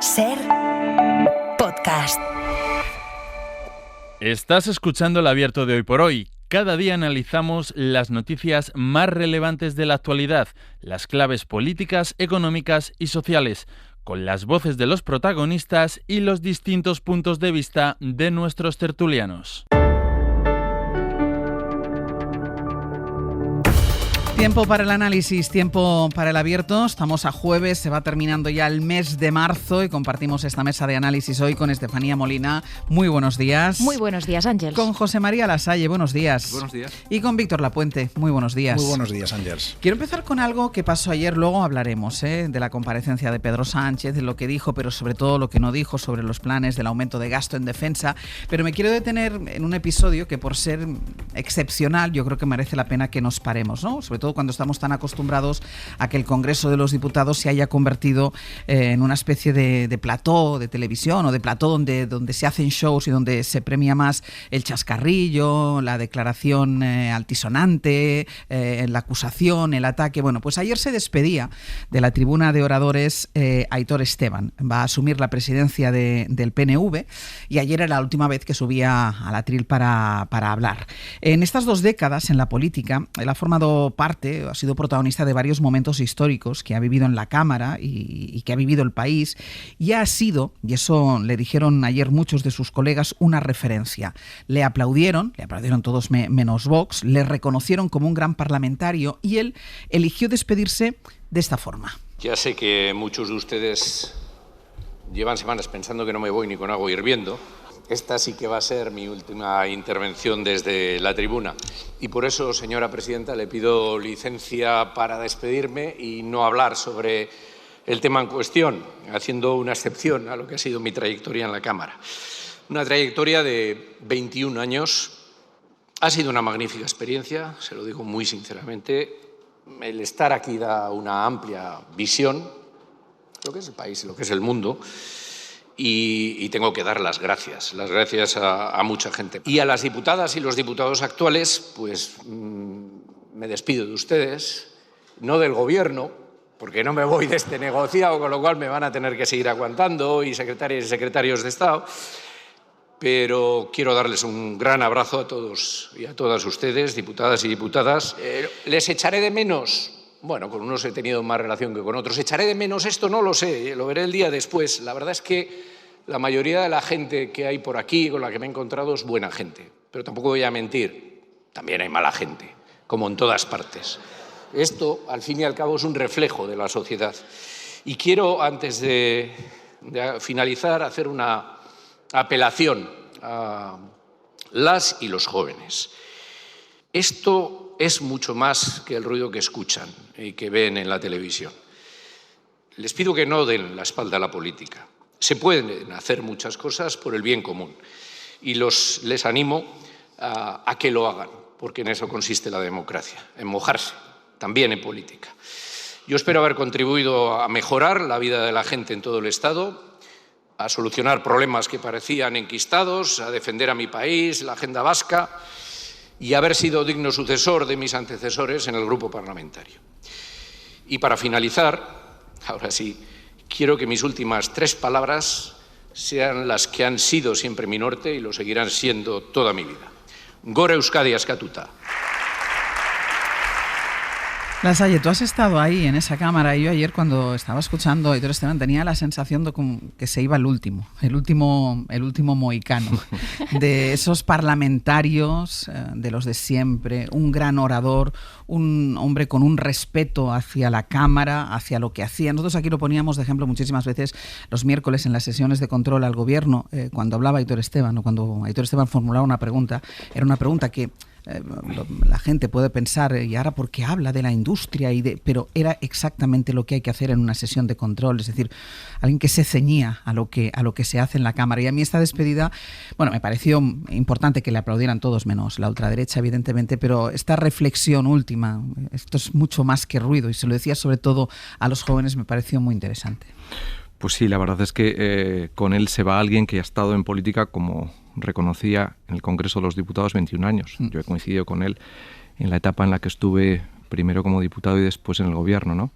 SER Podcast. Estás escuchando el Abierto de Hoy por Hoy. Cada día analizamos las noticias más relevantes de la actualidad, las claves políticas, económicas y sociales, con las voces de los protagonistas y los distintos puntos de vista de nuestros tertulianos. Tiempo para el análisis, tiempo para el abierto. Estamos a jueves, se va terminando ya el mes de marzo y compartimos esta mesa de análisis hoy con Estefanía Molina. Muy buenos días. Muy buenos días, Ángels. Con José María Lasalle, buenos días. Buenos días. Y con Víctor Lapuente, muy buenos días. Muy buenos días, Ángels. Quiero empezar con algo que pasó ayer, luego hablaremos de la comparecencia de Pedro Sánchez, de lo que dijo, pero sobre todo lo que no dijo sobre los planes del aumento de gasto en defensa. Pero me quiero detener en un episodio que, por ser excepcional, yo creo que merece la pena que nos paremos, ¿no? Sobre todo cuando estamos tan acostumbrados a que el Congreso de los Diputados se haya convertido en una especie de plató de televisión o de plató donde se hacen shows y donde se premia más el chascarrillo, la declaración altisonante, la acusación, el ataque. Bueno, pues ayer se despedía de la tribuna de oradores Aitor Esteban. Va a asumir la presidencia del PNV y ayer era la última vez que subía al atril para hablar. En estas 2 décadas en la política, él ha formado parte, ha sido protagonista de varios momentos históricos que ha vivido en la Cámara y que ha vivido el país, y ha sido, y eso le dijeron ayer muchos de sus colegas, una referencia. Le aplaudieron todos menos Vox, le reconocieron como un gran parlamentario y él eligió despedirse de esta forma. Ya sé que muchos de ustedes llevan semanas pensando que no me voy ni con agua hirviendo. Esta sí que va a ser mi última intervención desde la tribuna. Y por eso, señora presidenta, le pido licencia para despedirme y no hablar sobre el tema en cuestión, haciendo una excepción a lo que ha sido mi trayectoria en la Cámara. Una trayectoria de 21 años. Ha sido una magnífica experiencia, se lo digo muy sinceramente. El estar aquí da una amplia visión de lo que es el país y lo que es el mundo. Y tengo que dar las gracias a mucha gente. Y a las diputadas y los diputados actuales, pues me despido de ustedes, no del Gobierno, porque no me voy de este negociado, con lo cual me van a tener que seguir aguantando, y secretarias y secretarios de Estado, pero quiero darles un gran abrazo a todos y a todas ustedes, diputadas y diputadas. ¿Les echaré de menos? Bueno, con unos he tenido más relación que con otros. ¿Echaré de menos esto? No lo sé, lo veré el día después. La verdad es que la mayoría de la gente que hay por aquí, con la que me he encontrado, es buena gente. Pero tampoco voy a mentir, también hay mala gente, como en todas partes. Esto, al fin y al cabo, es un reflejo de la sociedad. Y quiero, antes de finalizar, hacer una apelación a las y los jóvenes. Esto es mucho más que el ruido que escuchan y que ven en la televisión. Les pido que no den la espalda a la política. Se pueden hacer muchas cosas por el bien común y les animo a que lo hagan, porque en eso consiste la democracia, en mojarse, también en política. Yo espero haber contribuido a mejorar la vida de la gente en todo el Estado, a solucionar problemas que parecían enquistados, a defender a mi país, la agenda vasca, y haber sido digno sucesor de mis antecesores en el grupo parlamentario. Y para finalizar, ahora sí, quiero que mis últimas 3 palabras sean las que han sido siempre mi norte y lo seguirán siendo toda mi vida. Gora Euskadi askatuta. Lasalle, tú has estado ahí en esa cámara y yo ayer cuando estaba escuchando a Aitor Esteban tenía la sensación de que se iba el último mohicano, de esos parlamentarios, de los de siempre, un gran orador, un hombre con un respeto hacia la Cámara, hacia lo que hacía. Nosotros aquí lo poníamos de ejemplo muchísimas veces los miércoles en las sesiones de control al Gobierno, cuando hablaba Aitor Esteban o cuando Aitor Esteban formulaba una pregunta, era una pregunta que la gente puede pensar, ¿y ahora por qué habla de la industria? Pero era exactamente lo que hay que hacer en una sesión de control, es decir, alguien que se ceñía a lo que se hace en la Cámara. Y a mí esta despedida, bueno, me pareció importante que le aplaudieran todos, menos la ultraderecha, evidentemente, pero esta reflexión última, esto es mucho más que ruido, y se lo decía sobre todo a los jóvenes, me pareció muy interesante. Pues sí, la verdad es que con él se va alguien que ha estado en política, como reconocía en el Congreso de los Diputados, 21 años. Yo he coincidido con él en la etapa en la que estuve primero como diputado y después en el gobierno, ¿no?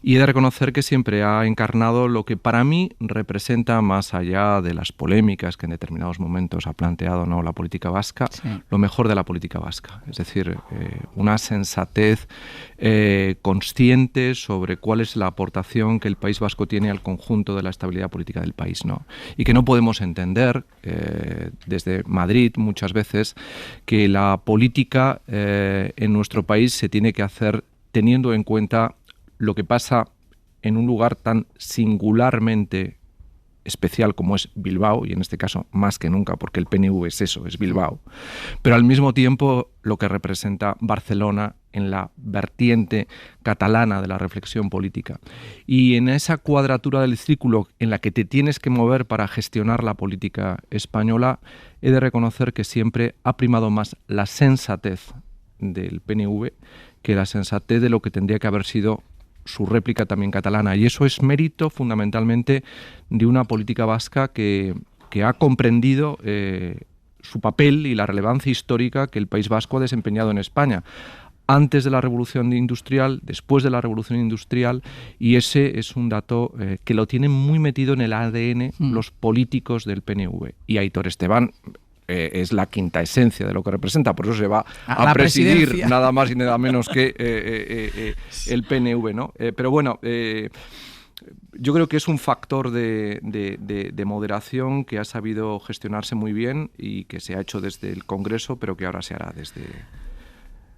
Y he de reconocer que siempre ha encarnado lo que para mí representa, más allá de las polémicas que en determinados momentos ha planteado, ¿no?, la política vasca, sí, lo mejor de la política vasca. Es decir, una sensatez consciente sobre cuál es la aportación que el País Vasco tiene al conjunto de la estabilidad política del país, ¿no? Y que no podemos entender desde Madrid muchas veces que la política en nuestro país se tiene que hacer teniendo en cuenta lo que pasa en un lugar tan singularmente especial como es Bilbao, y en este caso más que nunca, porque el PNV es eso, es Bilbao, pero al mismo tiempo lo que representa Barcelona en la vertiente catalana de la reflexión política. Y en esa cuadratura del círculo en la que te tienes que mover para gestionar la política española, he de reconocer que siempre ha primado más la sensatez del PNV que la sensatez de lo que tendría que haber sido su réplica también catalana. Y eso es mérito fundamentalmente de una política vasca que ha comprendido su papel y la relevancia histórica que el País Vasco ha desempeñado en España. Antes de la Revolución Industrial, después de la Revolución Industrial, y ese es un dato que lo tienen muy metido en el ADN los políticos del PNV. Y Aitor Esteban es la quinta esencia de lo que representa, por eso se va a presidir nada más y nada menos que el PNV, ¿no? Pero bueno, yo creo que es un factor de moderación que ha sabido gestionarse muy bien y que se ha hecho desde el Congreso, pero que ahora se hará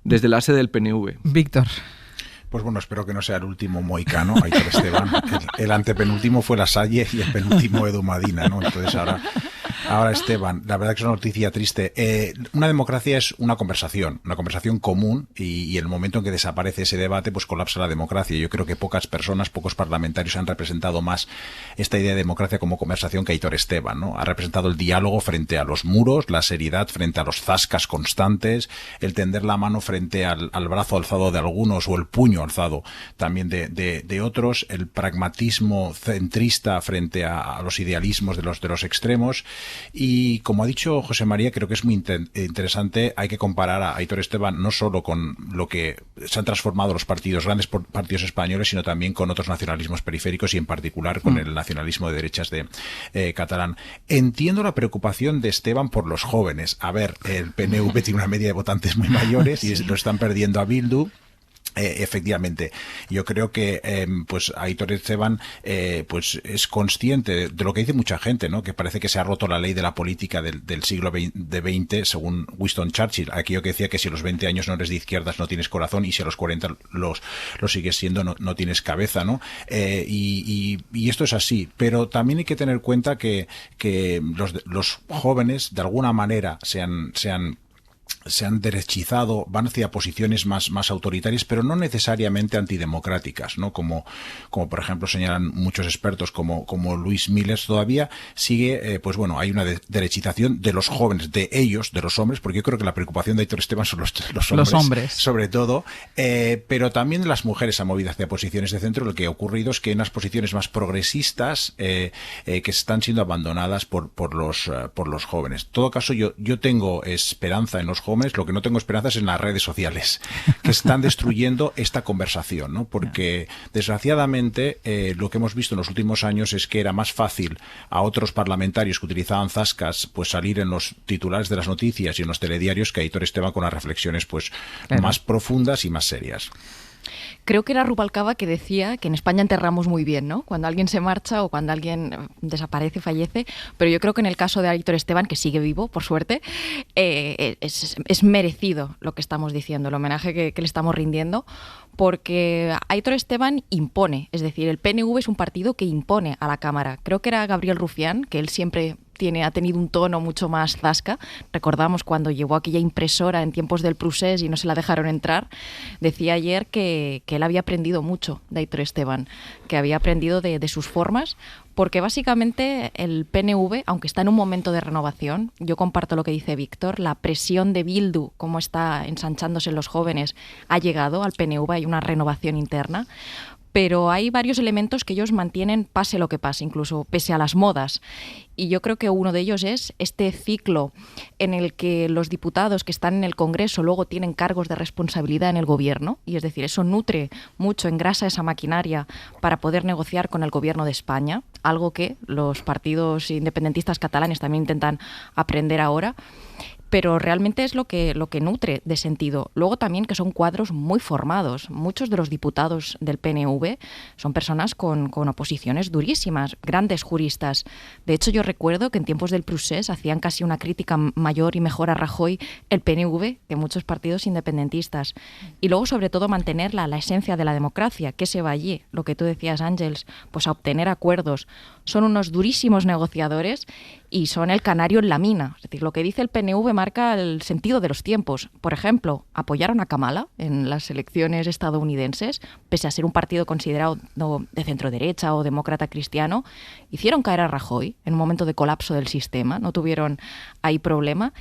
desde la sede del PNV. Víctor. Pues bueno, espero que no sea el último mohicano, Aitor Esteban. El antepenúltimo fue Lasalle y el penúltimo Edu Madina, ¿no? Entonces ahora Esteban, la verdad que es una noticia triste. Una democracia es una conversación común, y el momento en que desaparece ese debate, pues colapsa la democracia. Yo creo que pocos parlamentarios han representado más esta idea de democracia como conversación que Aitor Esteban, ¿no? Ha representado el diálogo frente a los muros, la seriedad frente a los zascas constantes, el tender la mano frente al brazo alzado de algunos o el puño alzado también de otros, el pragmatismo centrista frente a los idealismos de los extremos. Y como ha dicho José María, creo que es muy interesante. Hay que comparar a Aitor Esteban no solo con lo que se han transformado los grandes partidos españoles, sino también con otros nacionalismos periféricos y en particular con el nacionalismo de derechas de catalán. Entiendo la preocupación de Esteban por los jóvenes. A ver, el PNV tiene una media de votantes muy mayores y lo están perdiendo a Bildu. Efectivamente, yo creo que pues Aitor Esteban pues es consciente de lo que dice mucha gente, ¿no? Que parece que se ha roto la ley de la política del siglo XX, según Winston Churchill, aquello que decía que si a los 20 años no eres de izquierdas no tienes corazón, y si a los 40 los sigues siendo no tienes cabeza, ¿no? Y esto es así, pero también hay que tener en cuenta que los jóvenes de alguna manera se han derechizado, van hacia posiciones más autoritarias, pero no necesariamente antidemocráticas, ¿no? Como por ejemplo señalan muchos expertos como Luis Millers, todavía sigue, pues bueno, hay una derechización de los jóvenes, de ellos, de los hombres, porque yo creo que la preocupación de Aitor Esteban son los hombres, sobre todo, pero también las mujeres han movido hacia posiciones de centro. Lo que ha ocurrido es que hay unas posiciones más progresistas que están siendo abandonadas por los jóvenes. En todo caso, yo tengo esperanza en los jóvenes. Lo que no tengo esperanza es en las redes sociales, que están destruyendo esta conversación, ¿no? Porque desgraciadamente lo que hemos visto en los últimos años es que era más fácil a otros parlamentarios que utilizaban zascas pues salir en los titulares de las noticias y en los telediarios que Aitor Esteban con las reflexiones pues más profundas y más serias. Creo que era Rubalcaba que decía que en España enterramos muy bien, ¿no? Cuando alguien se marcha o cuando alguien desaparece, fallece. Pero yo creo que en el caso de Aitor Esteban, que sigue vivo, por suerte, es merecido lo que estamos diciendo, el homenaje que le estamos rindiendo, porque Aitor Esteban impone. Es decir, el PNV es un partido que impone a la Cámara. Creo que era Gabriel Rufián, que él siempre ha tenido un tono mucho más zasca. Recordamos cuando llegó aquella impresora en tiempos del Prusés y no se la dejaron entrar. Decía ayer que él había aprendido mucho de Aitor Esteban, que había aprendido de sus formas, porque básicamente el PNV, aunque está en un momento de renovación, yo comparto lo que dice Víctor, la presión de Bildu, cómo está ensanchándose en los jóvenes, ha llegado al PNV, hay una renovación interna, pero hay varios elementos que ellos mantienen pase lo que pase, incluso pese a las modas. Y yo creo que uno de ellos es este ciclo en el que los diputados que están en el Congreso luego tienen cargos de responsabilidad en el gobierno, y es decir, eso nutre mucho, engrasa esa maquinaria para poder negociar con el gobierno de España, algo que los partidos independentistas catalanes también intentan aprender ahora. Pero realmente es lo que nutre de sentido. Luego también que son cuadros muy formados. Muchos de los diputados del PNV son personas con oposiciones durísimas, grandes juristas. De hecho, yo recuerdo que en tiempos del Procés hacían casi una crítica mayor y mejor a Rajoy el PNV que muchos partidos independentistas. Y luego, sobre todo, mantener la esencia de la democracia. ¿Qué se va allí? Lo que tú decías, Ángels, pues a obtener acuerdos. Son unos durísimos negociadores y son el canario en la mina. Es decir, lo que dice el PNV marca el sentido de los tiempos. Por ejemplo, apoyaron a Kamala en las elecciones estadounidenses, pese a ser un partido considerado de centro-derecha o demócrata cristiano. Hicieron caer a Rajoy en un momento de colapso del sistema, no tuvieron ahí problema,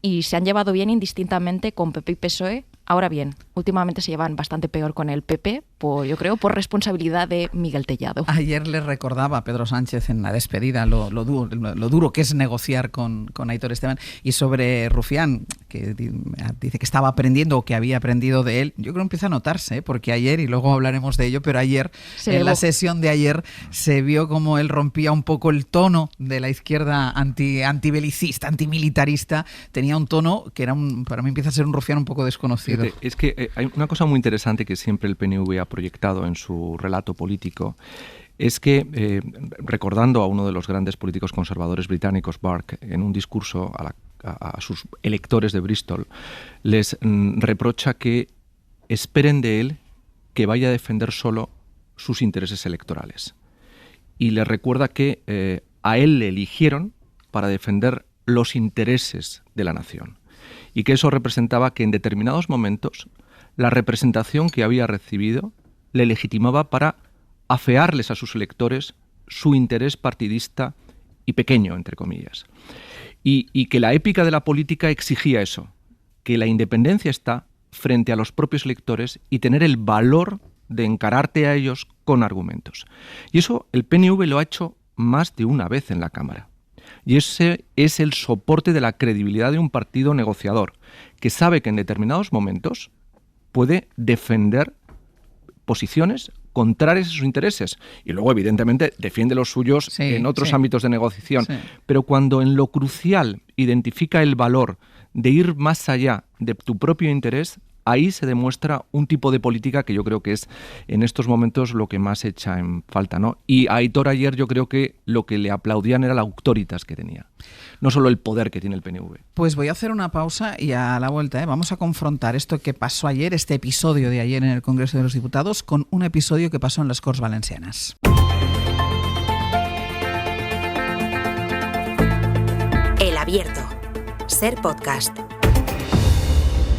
y se han llevado bien indistintamente con PP y PSOE. Ahora bien, últimamente se llevan bastante peor con el PP, yo creo, por responsabilidad de Miguel Tellado. Ayer le recordaba a Pedro Sánchez en la despedida lo duro que es negociar con Aitor Esteban. Y sobre Rufián, que dice que estaba aprendiendo o que había aprendido de él, yo creo que empieza a notarse, porque ayer, y luego hablaremos de ello, pero ayer, la sesión de ayer, se vio como él rompía un poco el tono de la izquierda antibelicista, antimilitarista. Tenía un tono que para mí empieza a ser un Rufián un poco desconocido. Es que hay una cosa muy interesante que siempre el PNV ha proyectado en su relato político, es que, recordando a uno de los grandes políticos conservadores británicos, Burke, en un discurso a sus electores de Bristol, les reprocha que esperen de él que vaya a defender solo sus intereses electorales. Y les recuerda que a él le eligieron para defender los intereses de la nación. Y que eso representaba que en determinados momentos la representación que había recibido le legitimaba para afearles a sus electores su interés partidista y pequeño, entre comillas. Y que la épica de la política exigía eso, que la independencia está frente a los propios electores y tener el valor de encararte a ellos con argumentos. Y eso el PNV lo ha hecho más de una vez en la Cámara. Y ese es el soporte de la credibilidad de un partido negociador, que sabe que en determinados momentos puede defender posiciones contrarias a sus intereses. Y luego, evidentemente, defiende los suyos en otros ámbitos de negociación. Sí. Pero cuando en lo crucial identifica el valor de ir más allá de tu propio interés, ahí se demuestra un tipo de política que yo creo que es en estos momentos lo que más echa en falta, ¿no? Y a Aitor ayer yo creo que lo que le aplaudían era la auctoritas que tenía, no solo el poder que tiene el PNV. Pues voy a hacer una pausa y a la vuelta vamos a confrontar esto que pasó ayer, este episodio de ayer en el Congreso de los Diputados, con un episodio que pasó en las Corts Valencianas. El Abierto. Ser podcast.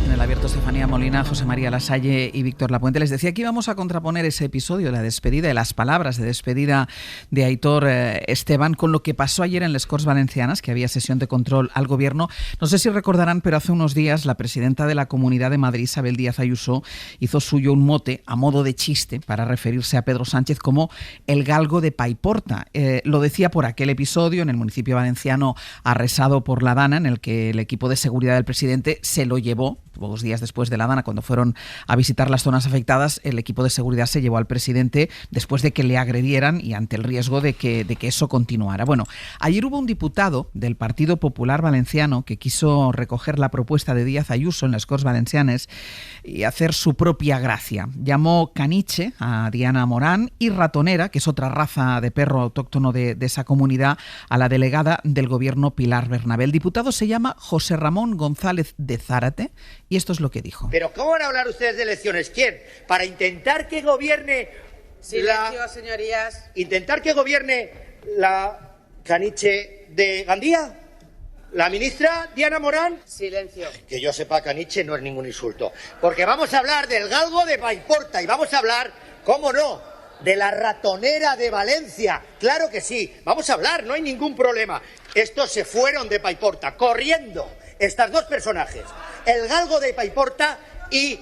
En el Abierto, Estefanía Molina, José María Lasalle y Víctor Lapuente. Les decía que íbamos a contraponer ese episodio de la despedida y las palabras de despedida de Aitor Esteban con lo que pasó ayer en les Corts Valencianas, que había sesión de control al gobierno. No sé si recordarán, pero hace unos días la presidenta de la Comunidad de Madrid, Isabel Díaz Ayuso, hizo suyo un mote a modo de chiste para referirse a Pedro Sánchez como el galgo de Paiporta. Lo decía por aquel episodio en el municipio valenciano arrasado por la Dana, en el que el equipo de seguridad del presidente se lo llevó. Pocos días después de la Dana, cuando fueron a visitar las zonas afectadas, el equipo de seguridad se llevó al presidente después de que le agredieran y ante el riesgo de que eso continuara. Bueno, ayer hubo un diputado del Partido Popular Valenciano que quiso recoger la propuesta de Díaz Ayuso en las Corts Valencianes y hacer su propia gracia. Llamó caniche a Diana Morán y ratonera, que es otra raza de perro autóctono de esa comunidad, a la delegada del gobierno Pilar Bernabé. El diputado se llama José Ramón González de Zárate y esto es lo que dijo. ¿Pero cómo van a hablar ustedes de elecciones? ¿Quién? ¿Para intentar que gobierne señorías. Intentar que gobierne la caniche de Gandía? ¿La ministra Diana Morán? Silencio. Que yo sepa, caniche no es ningún insulto. Porque vamos a hablar del galgo de Paiporta y vamos a hablar, ¿cómo no?, de la ratonera de Valencia. Claro que sí, vamos a hablar, no hay ningún problema. Estos se fueron de Paiporta, corriendo. Estas dos personajes, el galgo de Paiporta y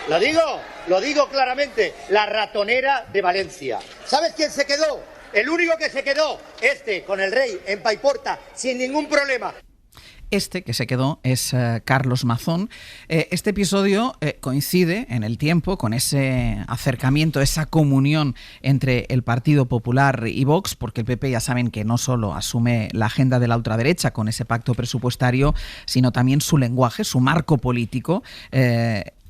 Lo digo claramente, la ratonera de Valencia. ¿Sabes quién se quedó? El único que se quedó, con el rey en Paiporta, sin ningún problema. Este que se quedó es Carlos Mazón. Este episodio coincide en el tiempo con ese acercamiento, esa comunión entre el Partido Popular y Vox, porque el PP ya saben que no solo asume la agenda de la ultraderecha con ese pacto presupuestario, sino también su lenguaje, su marco político.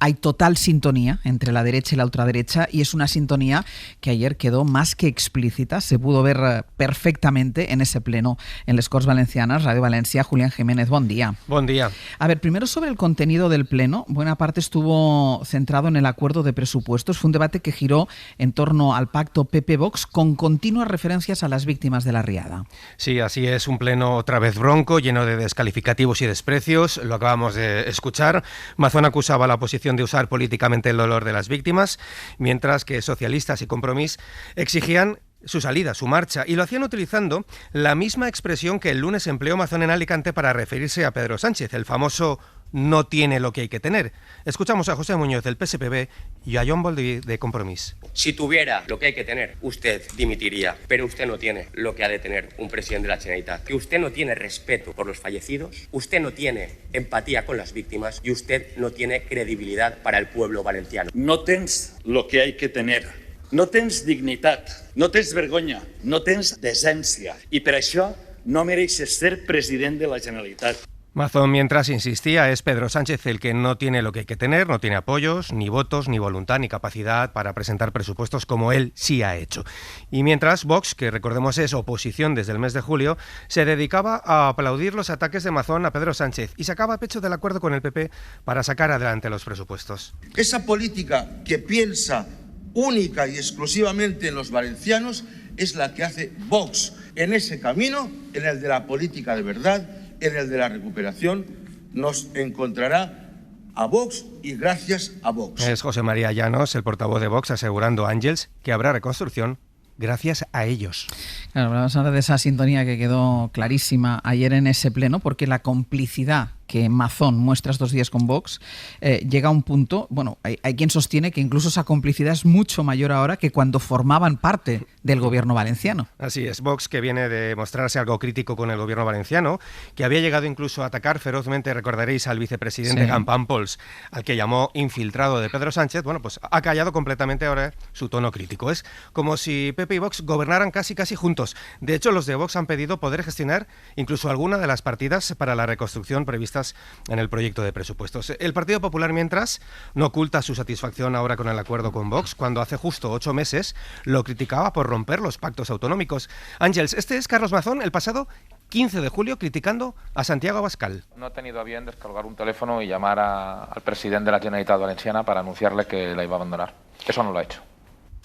Hay total sintonía entre la derecha y la ultraderecha y es una sintonía que ayer quedó más que explícita. Se pudo ver perfectamente en ese pleno en les Corts Valencianes, Radio Valencia. Julián Jiménez, buen día. Buen día. A ver, primero sobre el contenido del pleno. Buena parte estuvo centrado en el acuerdo de presupuestos. Fue un debate que giró en torno al pacto PP-Vox con continuas referencias a las víctimas de la riada. Sí, así es. Un pleno otra vez bronco, lleno de descalificativos y desprecios. Lo acabamos de escuchar. Mazón acusaba a la oposición de usar políticamente el dolor de las víctimas, mientras que socialistas y Compromís exigían su salida, su marcha, y lo hacían utilizando la misma expresión que el lunes empleó Mazón en Alicante para referirse a Pedro Sánchez, el famoso "no tiene lo que hay que tener". Escuchamos a José Muñoz del PSPB y a John Boldi de Compromís. Si tuviera lo que hay que tener, usted dimitiría, pero usted no tiene lo que ha de tener un presidente de la Generalitat. Que usted no tiene respeto por los fallecidos, usted no tiene empatía con las víctimas y usted no tiene credibilidad para el pueblo valenciano. No tens lo que hay que tener, no tens dignitat, no tens vergonya, no tens decència i per això no mereixes ser president de la Generalitat. Mazón, mientras insistía, es Pedro Sánchez el que no tiene lo que hay que tener, no tiene apoyos, ni votos, ni voluntad, ni capacidad para presentar presupuestos como él sí ha hecho. Y mientras Vox, que recordemos es oposición desde el mes de julio, se dedicaba a aplaudir los ataques de Mazón a Pedro Sánchez y sacaba pecho del acuerdo con el PP para sacar adelante los presupuestos. Esa política que piensa única y exclusivamente en los valencianos es la que hace Vox en ese camino, en el de la política de verdad, en el de la recuperación. Nos encontrará a Vox y gracias a Vox. Es José María Llanos, el portavoz de Vox, asegurando a Ángels que habrá reconstrucción gracias a ellos. Claro, hablamos ahora de esa sintonía que quedó clarísima ayer en ese pleno, porque la complicidad que Mazón muestra estos días con Vox llega a un punto, bueno, hay quien sostiene que incluso esa complicidad es mucho mayor ahora que cuando formaban parte del gobierno valenciano. Así es, Vox, que viene de mostrarse algo crítico con el gobierno valenciano, que había llegado incluso a atacar ferozmente, recordaréis, al vicepresidente Campampols, al que llamó infiltrado de Pedro Sánchez. Bueno, pues ha callado completamente ahora su tono crítico. Es como si PP y Vox gobernaran casi juntos. De hecho, los de Vox han pedido poder gestionar incluso alguna de las partidas para la reconstrucción previstas en el proyecto de presupuestos. El Partido Popular, mientras, no oculta su satisfacción ahora con el acuerdo con Vox, cuando hace justo 8 meses lo criticaba por romper los pactos autonómicos. Ángels, este es Carlos Mazón el pasado 15 de julio criticando a Santiago Abascal. No he tenido a bien descolgar un teléfono y llamar al presidente de la Generalitat Valenciana para anunciarle que la iba a abandonar. Eso no lo ha hecho.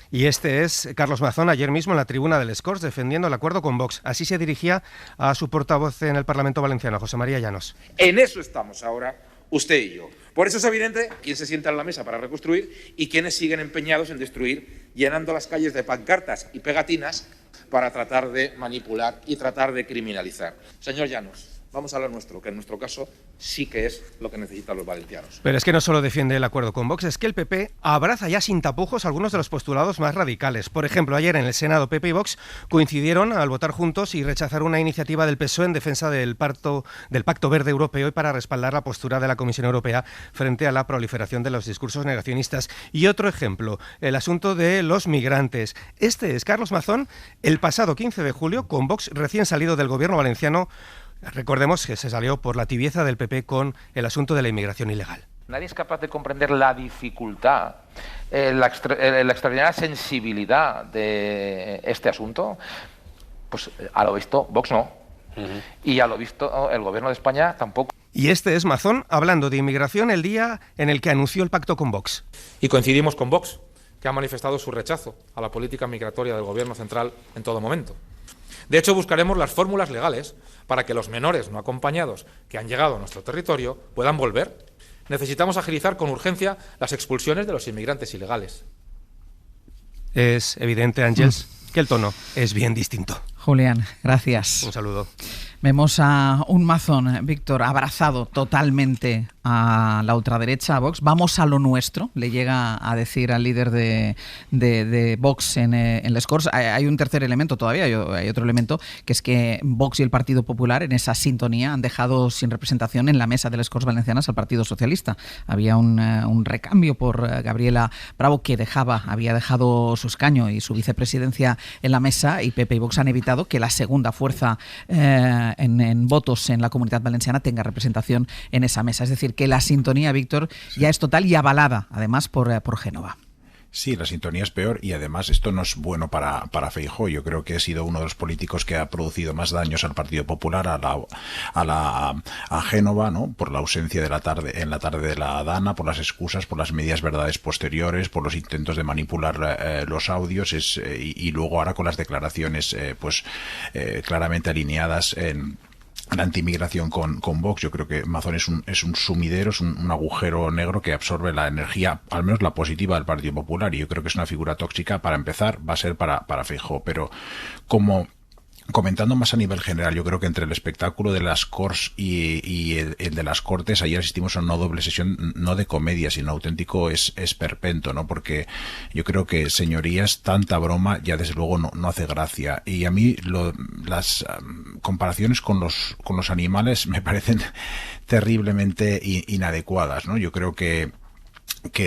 Y este es Carlos Mazón ayer mismo en la tribuna del les Corts defendiendo el acuerdo con Vox. Así se dirigía a su portavoz en el Parlamento valenciano, José María Llanos. En eso estamos ahora usted y yo. Por eso es evidente quién se sienta en la mesa para reconstruir y quiénes siguen empeñados en destruir, llenando las calles de pancartas y pegatinas para tratar de manipular y tratar de criminalizar. Señor Llanos, vamos a lo nuestro, que en nuestro caso sí que es lo que necesitan los valencianos. Pero es que no solo defiende el acuerdo con Vox, es que el PP abraza ya sin tapujos algunos de los postulados más radicales. Por ejemplo, ayer en el Senado PP y Vox coincidieron al votar juntos y rechazar una iniciativa del PSOE en defensa del Pacto Verde Europeo y para respaldar la postura de la Comisión Europea frente a la proliferación de los discursos negacionistas. Y otro ejemplo, el asunto de los migrantes. Este es Carlos Mazón el pasado 15 de julio con Vox recién salido del gobierno valenciano. Recordemos que se salió por la tibieza del PP con el asunto de la inmigración ilegal. Nadie es capaz de comprender la dificultad, la extraordinaria sensibilidad de este asunto. Pues a lo visto Vox no. Y a lo visto el gobierno de España tampoco. Y este es Mazón hablando de inmigración el día en el que anunció el pacto con Vox. Y coincidimos con Vox, que ha manifestado su rechazo a la política migratoria del gobierno central en todo momento. De hecho, buscaremos las fórmulas legales para que los menores no acompañados que han llegado a nuestro territorio puedan volver. Necesitamos agilizar con urgencia las expulsiones de los inmigrantes ilegales. Es evidente, Ángels, que el tono es bien distinto. Julián, gracias. Un saludo. Vemos a un Mazón, Víctor, abrazado totalmente a la ultraderecha, a Vox. Vamos a lo nuestro, le llega a decir al líder de Vox en Les Corts. Hay un tercer elemento todavía, hay otro elemento, que es que Vox y el Partido Popular en esa sintonía han dejado sin representación en la mesa de Les Corts Valencianas al Partido Socialista. Había un recambio por Gabriela Bravo, que había dejado su escaño y su vicepresidencia en la mesa, y PP y Vox han evitado que la segunda fuerza en votos en la Comunidad Valenciana tenga representación en esa mesa. Es decir, que la sintonía, Víctor, ya es total y avalada, además, por Génova. Sí, la sintonía es peor y además esto no es bueno para Feijóo. Yo creo que ha sido uno de los políticos que ha producido más daños al Partido Popular, a Génova, ¿no? Por la ausencia en la tarde de la Dana, por las excusas, por las medias verdades posteriores, por los intentos de manipular los audios y luego ahora con las declaraciones claramente alineadas en la antimigración con Vox. Yo creo que Mazón es un sumidero, es un agujero negro que absorbe la energía, al menos la positiva, del Partido Popular, y yo creo que es una figura tóxica. Para empezar, va a ser para Feijóo, pero comentando más a nivel general, yo creo que entre el espectáculo de las Corts y el de las Cortes, ayer asistimos a una doble sesión, no de comedia, sino auténtico esperpento, ¿no? Porque yo creo que, señorías, tanta broma ya desde luego no hace gracia. Y a mí las comparaciones con los animales me parecen terriblemente inadecuadas, ¿no? Yo creo que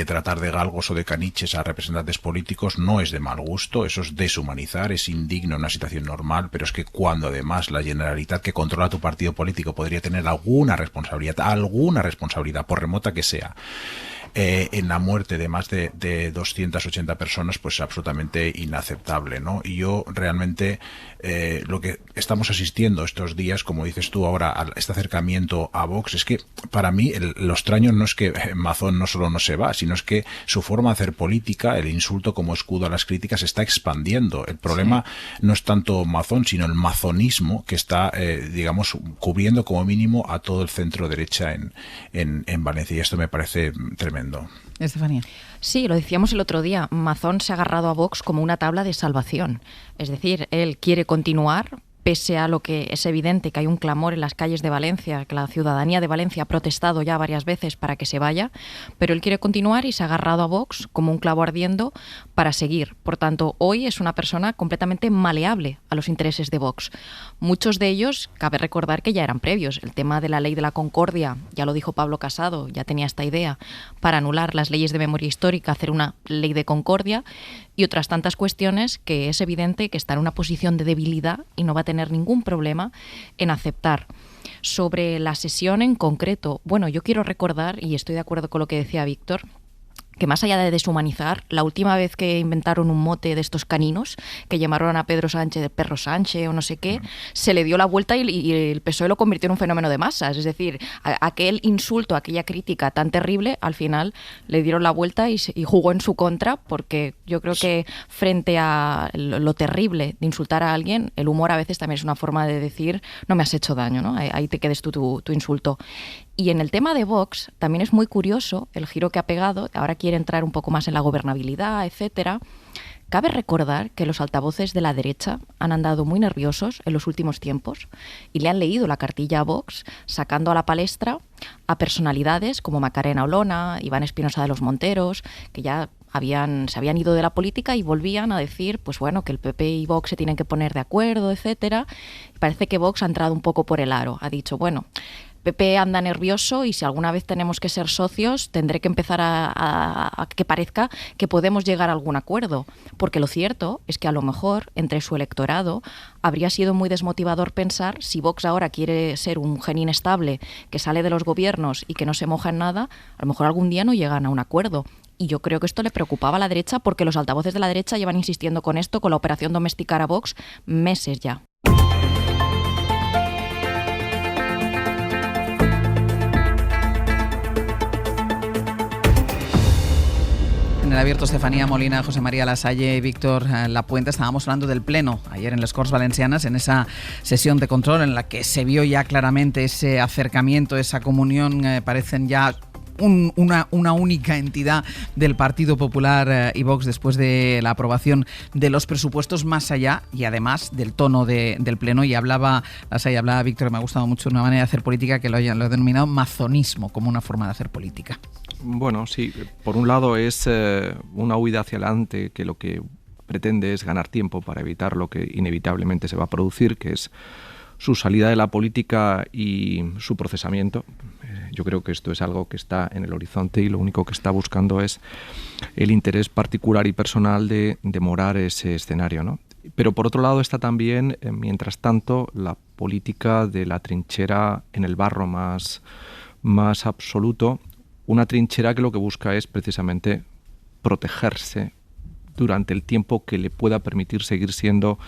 tratar de galgos o de caniches a representantes políticos no es de mal gusto, eso es deshumanizar, es indigno en una situación normal, pero es que cuando además la Generalitat, que controla tu partido político, podría tener alguna responsabilidad, por remota que sea, en la muerte de más de 280 personas, pues absolutamente inaceptable, ¿no? Y yo realmente lo que estamos asistiendo estos días, como dices tú ahora, a este acercamiento a Vox, es que para mí lo extraño no es que Mazón no solo no se va, sino es que su forma de hacer política, el insulto como escudo a las críticas, se está expandiendo. El problema no es tanto Mazón, sino el mazonismo que está, digamos, cubriendo como mínimo a todo el centro derecha en Valencia, y esto me parece tremendo. Estefanía. Sí, lo decíamos el otro día, Mazón se ha agarrado a Vox como una tabla de salvación. Es decir, él quiere continuar, pese a lo que es evidente que hay un clamor en las calles de Valencia, que la ciudadanía de Valencia ha protestado ya varias veces para que se vaya, pero él quiere continuar y se ha agarrado a Vox como un clavo ardiendo para seguir. Por tanto, hoy es una persona completamente maleable a los intereses de Vox. Muchos de ellos, cabe recordar que ya eran previos. El tema de la ley de la concordia, ya lo dijo Pablo Casado, ya tenía esta idea para anular las leyes de memoria histórica, hacer una ley de concordia y otras tantas cuestiones que es evidente que está en una posición de debilidad y no va a tener ningún problema en aceptar. Sobre la sesión en concreto, bueno, yo quiero recordar, y estoy de acuerdo con lo que decía Víctor, que más allá de deshumanizar, la última vez que inventaron un mote de estos caninos, que llamaron a Pedro Sánchez de Perro Sánchez o no sé qué, se le dio la vuelta y el PSOE lo convirtió en un fenómeno de masas. Es decir, aquel insulto, aquella crítica tan terrible, al final le dieron la vuelta y jugó en su contra, porque yo creo que frente a lo terrible de insultar a alguien, el humor a veces también es una forma de decir, no me has hecho daño, ¿no? Ahí te quedes tu insulto. Y en el tema de Vox también es muy curioso el giro que ha pegado. Ahora quiere entrar un poco más en la gobernabilidad, etcétera. Cabe recordar que los altavoces de la derecha han andado muy nerviosos en los últimos tiempos y le han leído la cartilla a Vox, sacando a la palestra a personalidades como Macarena Olona, Iván Espinosa de los Monteros, que ya se habían ido de la política y volvían a decir, pues bueno, que el PP y Vox se tienen que poner de acuerdo, etcétera. Y parece que Vox ha entrado un poco por el aro. Ha dicho, bueno, PP anda nervioso y si alguna vez tenemos que ser socios tendré que empezar a que parezca que podemos llegar a algún acuerdo, porque lo cierto es que a lo mejor entre su electorado habría sido muy desmotivador pensar si Vox ahora quiere ser un gen inestable que sale de los gobiernos y que no se moja en nada, a lo mejor algún día no llegan a un acuerdo. Y yo creo que esto le preocupaba a la derecha porque los altavoces de la derecha llevan insistiendo con esto, con la operación domesticar a Vox, meses ya. En el abierto, Estefanía Molina, José María Lasalle y Víctor Lapuente, estábamos hablando del pleno ayer en Les Corts Valencianas, en esa sesión de control en la que se vio ya claramente ese acercamiento, esa comunión, parecen ya una única entidad del Partido Popular y Vox después de la aprobación de los presupuestos, más allá y además del tono del Pleno. Y hablaba Víctor, me ha gustado mucho una manera de hacer política que lo ha denominado mazonismo como una forma de hacer política. Bueno, sí, por un lado es una huida hacia adelante que lo que pretende es ganar tiempo para evitar lo que inevitablemente se va a producir, que es su salida de la política y su procesamiento. Yo creo que esto es algo que está en el horizonte y lo único que está buscando es el interés particular y personal de demorar ese escenario, ¿no? Pero por otro lado está también, mientras tanto, la política de la trinchera en el barro más absoluto, una trinchera que lo que busca es precisamente protegerse durante el tiempo que le pueda permitir seguir siendo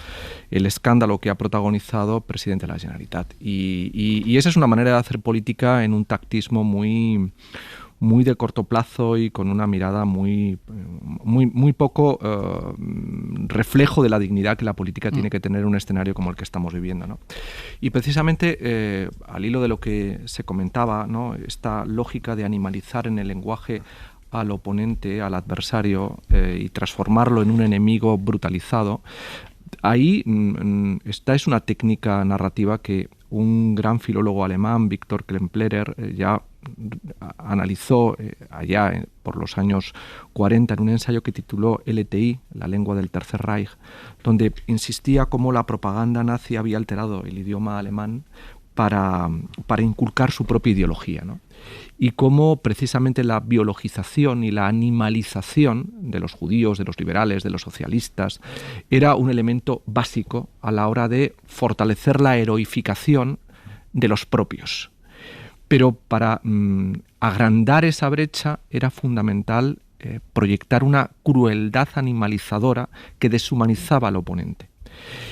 el escándalo que ha protagonizado presidente de la Generalitat. Y esa es una manera de hacer política en un tactismo muy de corto plazo y con una mirada muy poco reflejo de la dignidad que la política tiene que tener en un escenario como el que estamos viviendo, ¿no? Y precisamente al hilo de lo que se comentaba, ¿no?, esta lógica de animalizar en el lenguaje al oponente, al adversario, y transformarlo en un enemigo brutalizado, ahí es una técnica narrativa que un gran filólogo alemán, Viktor Klemperer, ya analizó allá por los años 40 en un ensayo que tituló LTI, la lengua del Tercer Reich, donde insistía cómo la propaganda nazi había alterado el idioma alemán para inculcar su propia ideología, ¿no? Y cómo precisamente la biologización y la animalización de los judíos, de los liberales, de los socialistas, era un elemento básico a la hora de fortalecer la heroificación de los propios. Pero para agrandar esa brecha era fundamental proyectar una crueldad animalizadora que deshumanizaba al oponente.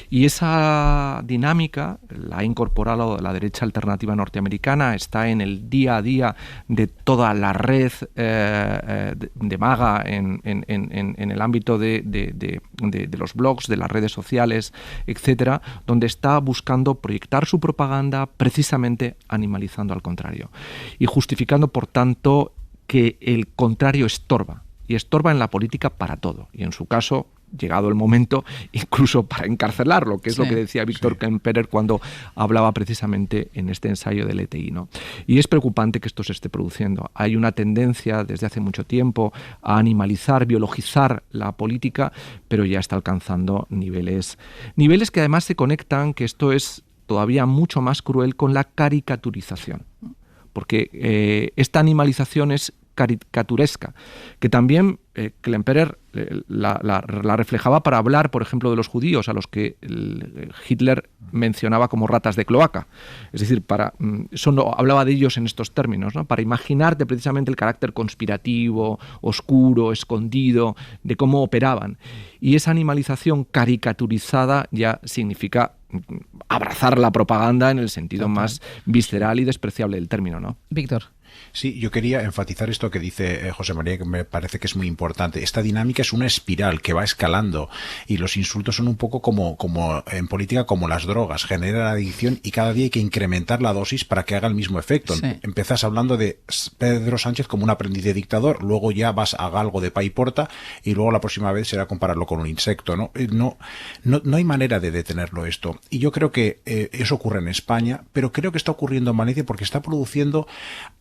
Y esa dinámica la ha incorporado la derecha alternativa norteamericana, está en el día a día de toda la red de MAGA en el ámbito de los blogs, de las redes sociales, etcétera, donde está buscando proyectar su propaganda precisamente animalizando al contrario y justificando, por tanto, que el contrario estorba, y estorba en la política para todo, y en su caso, llegado el momento, incluso para encarcelarlo, que es lo que decía Viktor Klemperer cuando hablaba precisamente en este ensayo del ETI, ¿no? Y es preocupante que esto se esté produciendo. Hay una tendencia desde hace mucho tiempo a animalizar, biologizar la política, pero ya está alcanzando niveles que además se conectan, que esto es todavía mucho más cruel, con la caricaturización. Porque esta animalización es caricaturesca, que también Klemperer la reflejaba para hablar, por ejemplo, de los judíos, a los que Hitler mencionaba como ratas de cloaca. Es decir, hablaba de ellos en estos términos, ¿no?, para imaginarte precisamente el carácter conspirativo, oscuro, escondido, de cómo operaban. Y esa animalización caricaturizada ya significa abrazar la propaganda en el sentido más visceral y despreciable del término, ¿no? Víctor. Sí, yo quería enfatizar esto que dice José María, que me parece que es muy importante. Esta dinámica es una espiral que va escalando y los insultos son un poco como en política, como las drogas, generan adicción y cada día hay que incrementar la dosis para que haga el mismo efecto. Sí. Empezás hablando de Pedro Sánchez como un aprendiz de dictador, luego ya vas a Galgo de Paiporta y luego la próxima vez será compararlo con un insecto, ¿no? No hay manera de detenerlo esto. Y yo creo que eso ocurre en España, pero creo que está ocurriendo en Valencia porque está produciendo,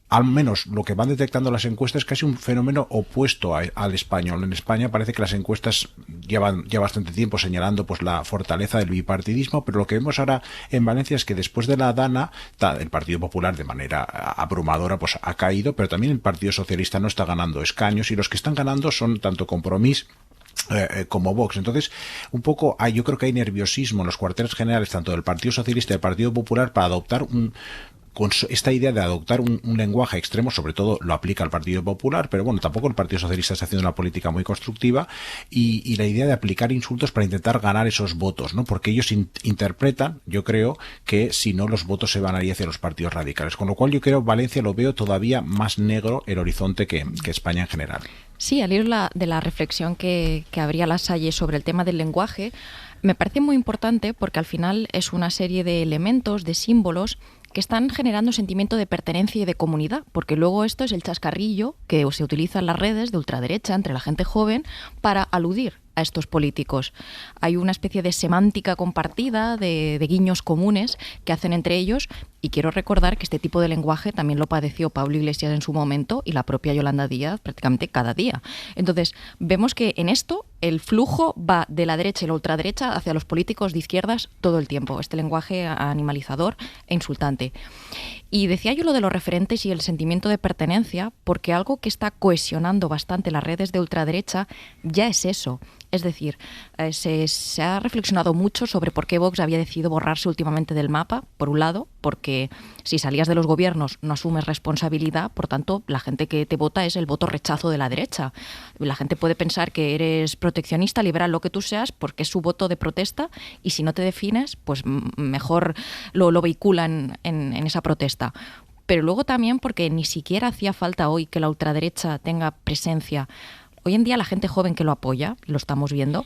al menos lo que van detectando las encuestas, casi un fenómeno opuesto al español. En España parece que las encuestas llevan ya bastante tiempo señalando pues la fortaleza del bipartidismo, pero lo que vemos ahora en Valencia es que después de la Dana, el Partido Popular de manera abrumadora pues ha caído, pero también el Partido Socialista no está ganando escaños y los que están ganando son tanto Compromís como Vox. Entonces, un poco yo creo que hay nerviosismo en los cuarteles generales tanto del Partido Socialista y del Partido Popular para adoptar con esta idea de adoptar un lenguaje extremo, sobre todo lo aplica al Partido Popular, pero bueno, tampoco el Partido Socialista está haciendo una política muy constructiva y la idea de aplicar insultos para intentar ganar esos votos, ¿no? Porque ellos interpretan, yo creo, que si no los votos se van a ir hacia los partidos radicales. Con lo cual yo creo Valencia lo veo todavía más negro el horizonte que España en general. Sí, al hilo de la reflexión que habría Lasalle sobre el tema del lenguaje, me parece muy importante porque al final es una serie de elementos, de símbolos que están generando sentimiento de pertenencia y de comunidad, porque luego esto es el chascarrillo que se utiliza en las redes de ultraderecha entre la gente joven para aludir a estos políticos. Hay una especie de semántica compartida, de guiños comunes que hacen entre ellos, y quiero recordar que este tipo de lenguaje también lo padeció Pablo Iglesias en su momento y la propia Yolanda Díaz prácticamente cada día. Entonces, vemos que en esto el flujo va de la derecha y la ultraderecha hacia los políticos de izquierdas todo el tiempo, este lenguaje animalizador e insultante. Y decía yo lo de los referentes y el sentimiento de pertenencia, porque algo que está cohesionando bastante las redes de ultraderecha ya es eso. Es decir, se ha reflexionado mucho sobre por qué Vox había decidido borrarse últimamente del mapa, por un lado, porque si salías de los gobiernos no asumes responsabilidad, por tanto, la gente que te vota es el voto rechazo de la derecha. La gente puede pensar que eres proteccionista, liberal, lo que tú seas, porque es su voto de protesta, y si no te defines, pues mejor lo vehiculan en esa protesta. Pero luego también porque ni siquiera hacía falta hoy que la ultraderecha tenga presencia. Hoy en día la gente joven que lo apoya, lo estamos viendo,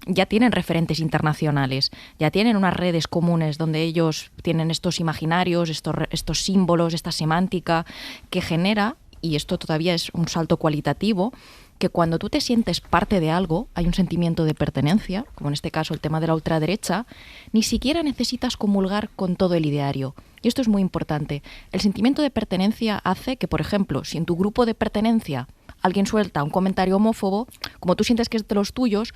ya tienen referentes internacionales, ya tienen unas redes comunes donde ellos tienen estos imaginarios, estos símbolos, esta semántica que genera, y esto todavía es un salto cualitativo, que cuando tú te sientes parte de algo, hay un sentimiento de pertenencia, como en este caso el tema de la ultraderecha, ni siquiera necesitas comulgar con todo el ideario. Y esto es muy importante. El sentimiento de pertenencia hace que, por ejemplo, si en tu grupo de pertenencia alguien suelta un comentario homófobo, como tú sientes que es de los tuyos,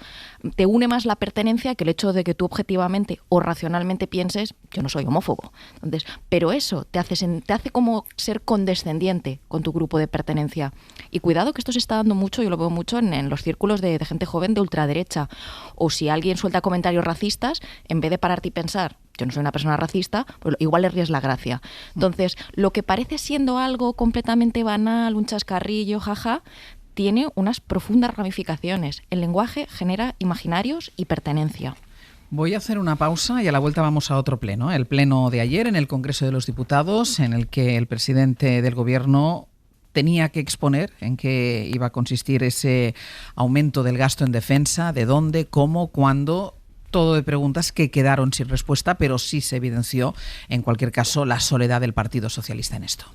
te une más la pertenencia que el hecho de que tú objetivamente o racionalmente pienses, yo no soy homófobo. Entonces, pero eso te hace como ser condescendiente con tu grupo de pertenencia. Y cuidado que esto se está dando mucho, yo lo veo mucho en los círculos de gente joven de ultraderecha. O si alguien suelta comentarios racistas, en vez de pararte y pensar, yo no soy una persona racista, pues igual le ríes la gracia. Entonces, lo que parece siendo algo completamente banal, un chascarrillo, jaja, tiene unas profundas ramificaciones. El lenguaje genera imaginarios y pertenencia. Voy a hacer una pausa y a la vuelta vamos a otro pleno. El pleno de ayer en el Congreso de los Diputados, en el que el presidente del Gobierno tenía que exponer en qué iba a consistir ese aumento del gasto en defensa, de dónde, cómo, cuándo. Todo de preguntas que quedaron sin respuesta, pero sí se evidenció, en cualquier caso, la soledad del Partido Socialista en esto.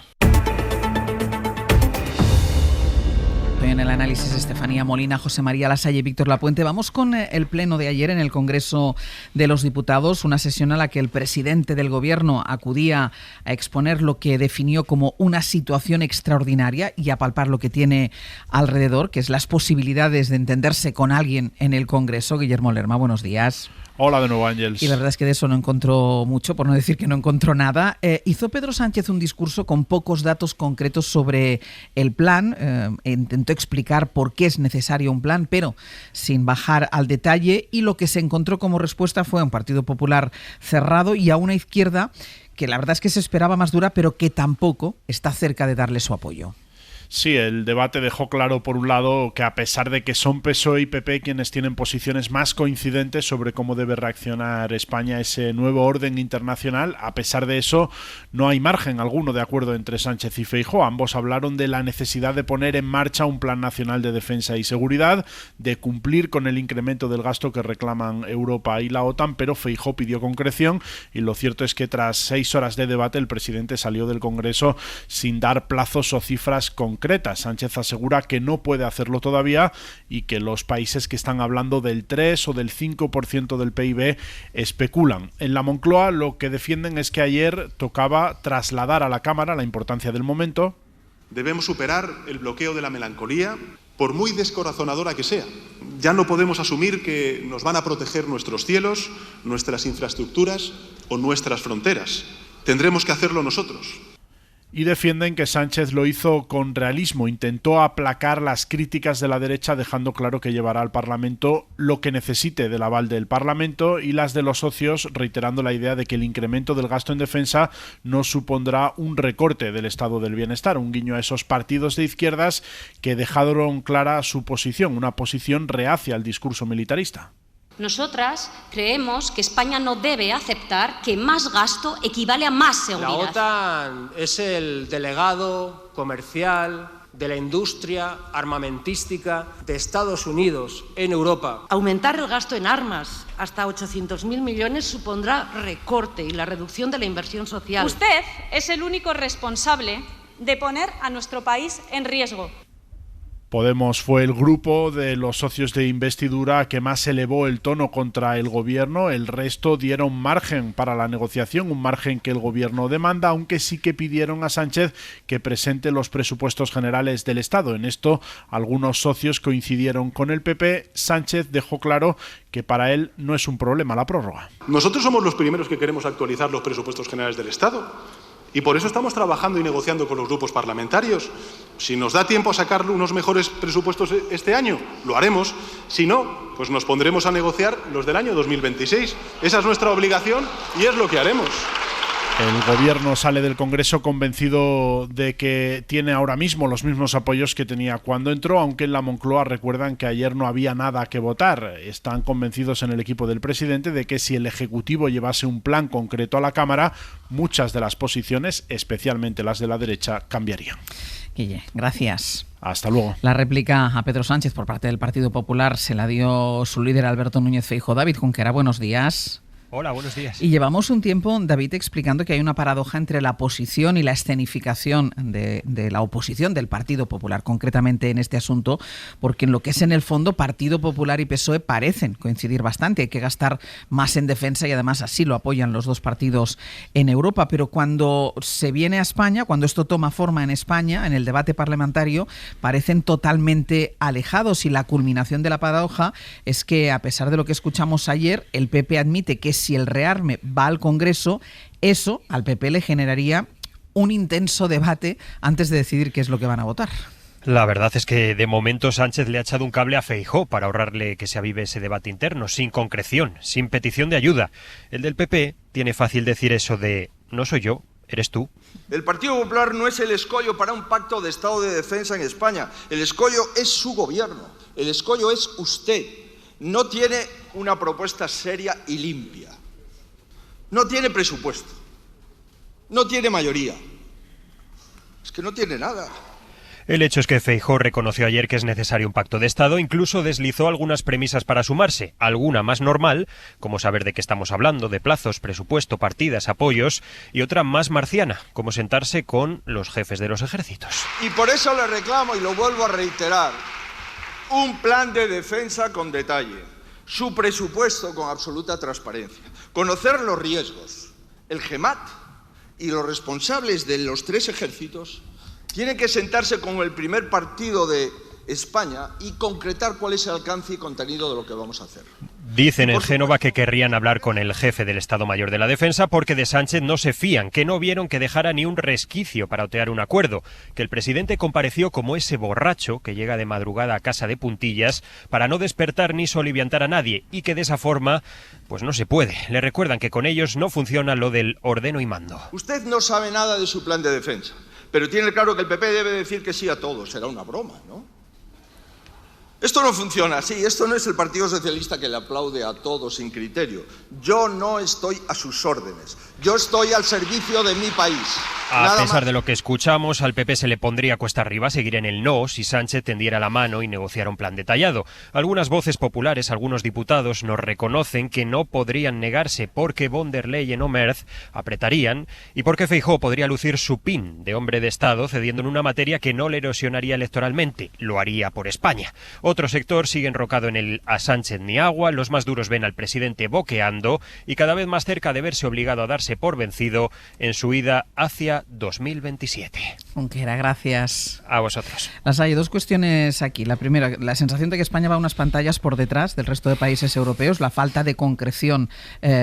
En el análisis, Estefanía Molina, José María Lasalle y Víctor Lapuente. Vamos con el pleno de ayer en el Congreso de los Diputados, una sesión a la que el presidente del Gobierno acudía a exponer lo que definió como una situación extraordinaria y a palpar lo que tiene alrededor, que es las posibilidades de entenderse con alguien en el Congreso. Guillermo Lerma, buenos días. Hola de nuevo, Ángels. Y la verdad es que de eso no encontró mucho, por no decir que no encontró nada. Hizo Pedro Sánchez un discurso con pocos datos concretos sobre el plan. Intentó explicar por qué es necesario un plan, pero sin bajar al detalle. Y lo que se encontró como respuesta fue a un Partido Popular cerrado y a una izquierda que la verdad es que se esperaba más dura, pero que tampoco está cerca de darle su apoyo. Sí, el debate dejó claro, por un lado, que a pesar de que son PSOE y PP quienes tienen posiciones más coincidentes sobre cómo debe reaccionar España a ese nuevo orden internacional, a pesar de eso, no hay margen alguno de acuerdo entre Sánchez y Feijóo. Ambos hablaron de la necesidad de poner en marcha un plan nacional de defensa y seguridad, de cumplir con el incremento del gasto que reclaman Europa y la OTAN, pero Feijóo pidió concreción y lo cierto es que tras 6 horas de debate el presidente salió del Congreso sin dar plazos o cifras concretas. Sánchez asegura que no puede hacerlo todavía y que los países que están hablando del 3 o del 5% del PIB especulan. En la Moncloa lo que defienden es que ayer tocaba trasladar a la Cámara la importancia del momento. Debemos superar el bloqueo de la melancolía, por muy descorazonadora que sea. Ya no podemos asumir que nos van a proteger nuestros cielos, nuestras infraestructuras o nuestras fronteras. Tendremos que hacerlo nosotros. Y defienden que Sánchez lo hizo con realismo, intentó aplacar las críticas de la derecha dejando claro que llevará al Parlamento lo que necesite del aval del Parlamento y las de los socios, reiterando la idea de que el incremento del gasto en defensa no supondrá un recorte del estado del bienestar, un guiño a esos partidos de izquierdas que dejaron clara su posición, una posición reacia al discurso militarista. Nosotras creemos que España no debe aceptar que más gasto equivale a más seguridad. La OTAN es el delegado comercial de la industria armamentística de Estados Unidos en Europa. Aumentar el gasto en armas hasta 800.000 millones supondrá recorte y la reducción de la inversión social. Usted es el único responsable de poner a nuestro país en riesgo. Podemos fue el grupo de los socios de investidura que más elevó el tono contra el gobierno. El resto dieron margen para la negociación, un margen que el gobierno demanda, aunque sí que pidieron a Sánchez que presente los presupuestos generales del Estado. En esto, algunos socios coincidieron con el PP. Sánchez dejó claro que para él no es un problema la prórroga. Nosotros somos los primeros que queremos actualizar los presupuestos generales del Estado. Y por eso estamos trabajando y negociando con los grupos parlamentarios. Si nos da tiempo a sacar unos mejores presupuestos este año, lo haremos. Si no, pues nos pondremos a negociar los del año 2026. Esa es nuestra obligación y es lo que haremos. El gobierno sale del Congreso convencido de que tiene ahora mismo los mismos apoyos que tenía cuando entró, aunque en la Moncloa recuerdan que ayer no había nada que votar. Están convencidos en el equipo del presidente de que si el Ejecutivo llevase un plan concreto a la Cámara, muchas de las posiciones, especialmente las de la derecha, cambiarían. Guille, gracias. Hasta luego. La réplica a Pedro Sánchez por parte del Partido Popular se la dio su líder Alberto Núñez Feijóo. David Junquera, buenos días. Hola, buenos días. Y llevamos un tiempo, David, explicando que hay una paradoja entre la posición y la escenificación de la oposición del Partido Popular, concretamente en este asunto, porque en lo que es en el fondo Partido Popular y PSOE parecen coincidir bastante. Hay que gastar más en defensa y además así lo apoyan los dos partidos en Europa. Pero cuando se viene a España, cuando esto toma forma en España, en el debate parlamentario, parecen totalmente alejados y la culminación de la paradoja es que, a pesar de lo que escuchamos ayer, el PP admite que si el rearme va al Congreso, eso al PP le generaría un intenso debate antes de decidir qué es lo que van a votar. La verdad es que de momento Sánchez le ha echado un cable a Feijóo para ahorrarle que se avive ese debate interno, sin concreción, sin petición de ayuda. El del PP tiene fácil decir eso de no soy yo, eres tú. El Partido Popular no es el escollo para un pacto de Estado de defensa en España. El escollo es su gobierno. El escollo es usted. No tiene una propuesta seria y limpia. No tiene presupuesto. No tiene mayoría. Es que no tiene nada. El hecho es que Feijóo reconoció ayer que es necesario un pacto de Estado, incluso deslizó algunas premisas para sumarse, alguna más normal, como saber de qué estamos hablando, de plazos, presupuesto, partidas, apoyos, y otra más marciana, como sentarse con los jefes de los ejércitos. Y por eso le reclamo, y lo vuelvo a reiterar, un plan de defensa con detalle, su presupuesto con absoluta transparencia, conocer los riesgos. El GEMAT y los responsables de los tres ejércitos tienen que sentarse con el primer partido de España y concretar cuál es el alcance y contenido de lo que vamos a hacer. Dicen en Génova que querrían hablar con el jefe del Estado Mayor de la Defensa porque de Sánchez no se fían, que no vieron que dejara ni un resquicio para otear un acuerdo, que el presidente compareció como ese borracho que llega de madrugada a casa de puntillas para no despertar ni soliviantar a nadie y que de esa forma pues no se puede. Le recuerdan que con ellos no funciona lo del ordeno y mando. Usted no sabe nada de su plan de defensa, pero tiene claro que el PP debe decir que sí a todo. Será una broma, ¿no? Esto no funciona así, esto no es el Partido Socialista que le aplaude a todos sin criterio. Yo no estoy a sus órdenes, yo estoy al servicio de mi país. A pesar de lo que escuchamos, al PP se le pondría cuesta arriba seguir en el no si Sánchez tendiera la mano y negociara un plan detallado. Algunas voces populares, algunos diputados nos reconocen que no podrían negarse porque von der Leyen o Merz apretarían y porque Feijóo podría lucir su pin de hombre de Estado cediendo en una materia que no le erosionaría electoralmente, lo haría por España. Otro sector sigue enrocado en el a Sánchez ni agua, los más duros ven al presidente boqueando y cada vez más cerca de verse obligado a darse por vencido en su ida hacia 2027. Junquera, gracias. A vosotros. Las hay dos cuestiones aquí. La primera, la sensación de que España va unas pantallas por detrás del resto de países europeos, la falta de concreción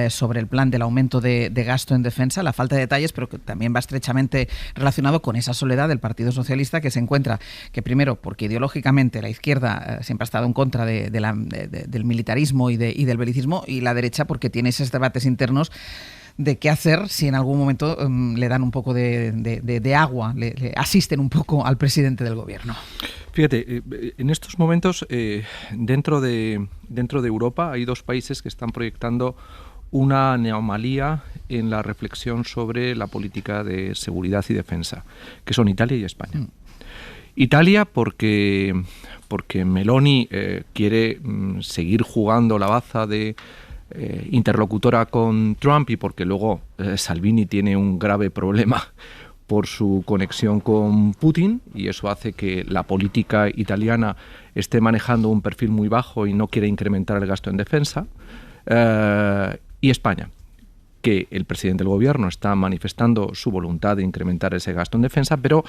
sobre el plan del aumento de gasto en defensa, la falta de detalles, pero que también va estrechamente relacionado con esa soledad del Partido Socialista que se encuentra, que primero, porque ideológicamente la izquierda siempre ha estado en contra del militarismo y del belicismo, y la derecha porque tiene esos debates internos de qué hacer si en algún momento le dan un poco de agua, le asisten un poco al presidente del gobierno. Fíjate, en estos momentos dentro de Europa hay dos países que están proyectando una anomalía en la reflexión sobre la política de seguridad y defensa, que son Italia y España. Italia porque Meloni quiere seguir jugando la baza de interlocutora con Trump y porque luego Salvini tiene un grave problema por su conexión con Putin y eso hace que la política italiana esté manejando un perfil muy bajo y no quiere incrementar el gasto en defensa. Y España, que el presidente del gobierno está manifestando su voluntad de incrementar ese gasto en defensa, pero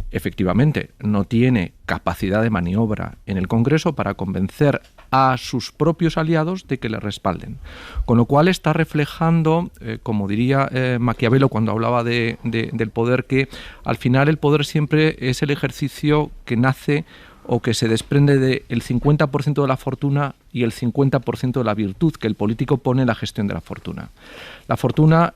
efectivamente no tiene capacidad de maniobra en el Congreso para convencer a sus propios aliados de que le respalden. Con lo cual está reflejando, como diría Maquiavelo cuando hablaba del poder, que al final el poder siempre es el ejercicio que nace o que se desprende del 50% de la fortuna y el 50% de la virtud que el político pone en la gestión de la fortuna. La fortuna